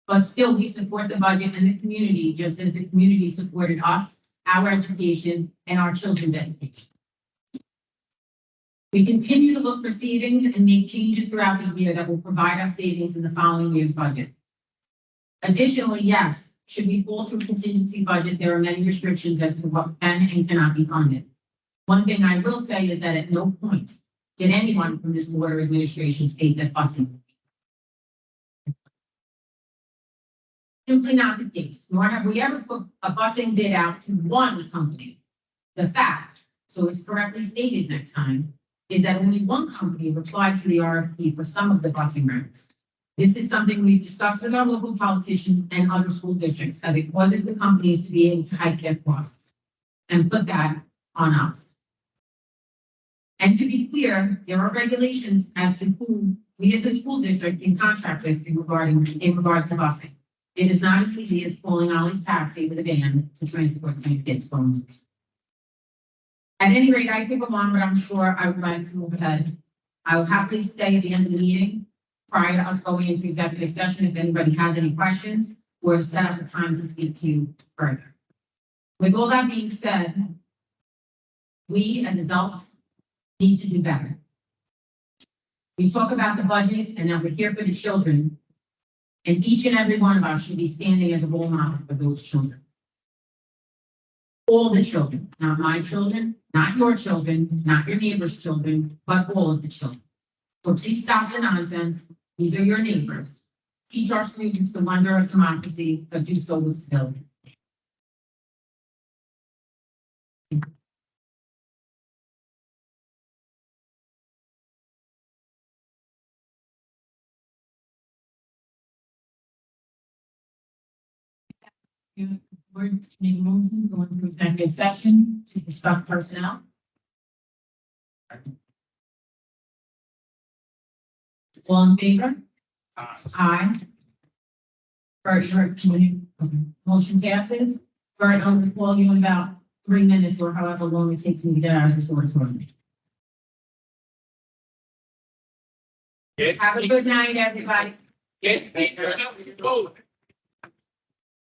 But still, we support the budget and the community, just as the community supported us, our education, and our children's education. We continue to look for savings and make changes throughout the year that will provide us savings in the following year's budget. Additionally, yes, should we fall to a contingency budget, there are many restrictions as to what can and cannot be funded. One thing I will say is that at no point did anyone from this board or administration state that busing. Simply not the case, nor have we ever put a busing bid out to one company. The facts, so it's correctly stated next time, is that only one company replied to the RFP for some of the busing routes. This is something we've discussed with our local politicians and other school districts, as it causes the companies to be able to hike their costs and put that on us. And to be clear, there are regulations as to who we as a school district can contract with in regards to busing. It is not as easy as calling Ollie's Taxi with a van to transport some kids going. At any rate, I could go on, but I'm sure I would like to move ahead. I will happily stay at the end of the meeting prior to us going into executive session if anybody has any questions or set up a time to speak to you further. With all that being said, we as adults need to do better. We talk about the budget and that we're here for the children, and each and every one of us should be standing as a role model for those children. All the children, not my children, not your children, not your neighbor's children, but all of the children. So please stop the nonsense. These are your neighbors. Teach our students the wonder of democracy, but do so with civility. We're making a motion, going to executive session to discuss personnel. All in favor? Aye. Bert, motion passes. Bert, I'm gonna call you in about 3 minutes or however long it takes me to get out of this auditorium. Have a good night, everybody. Get,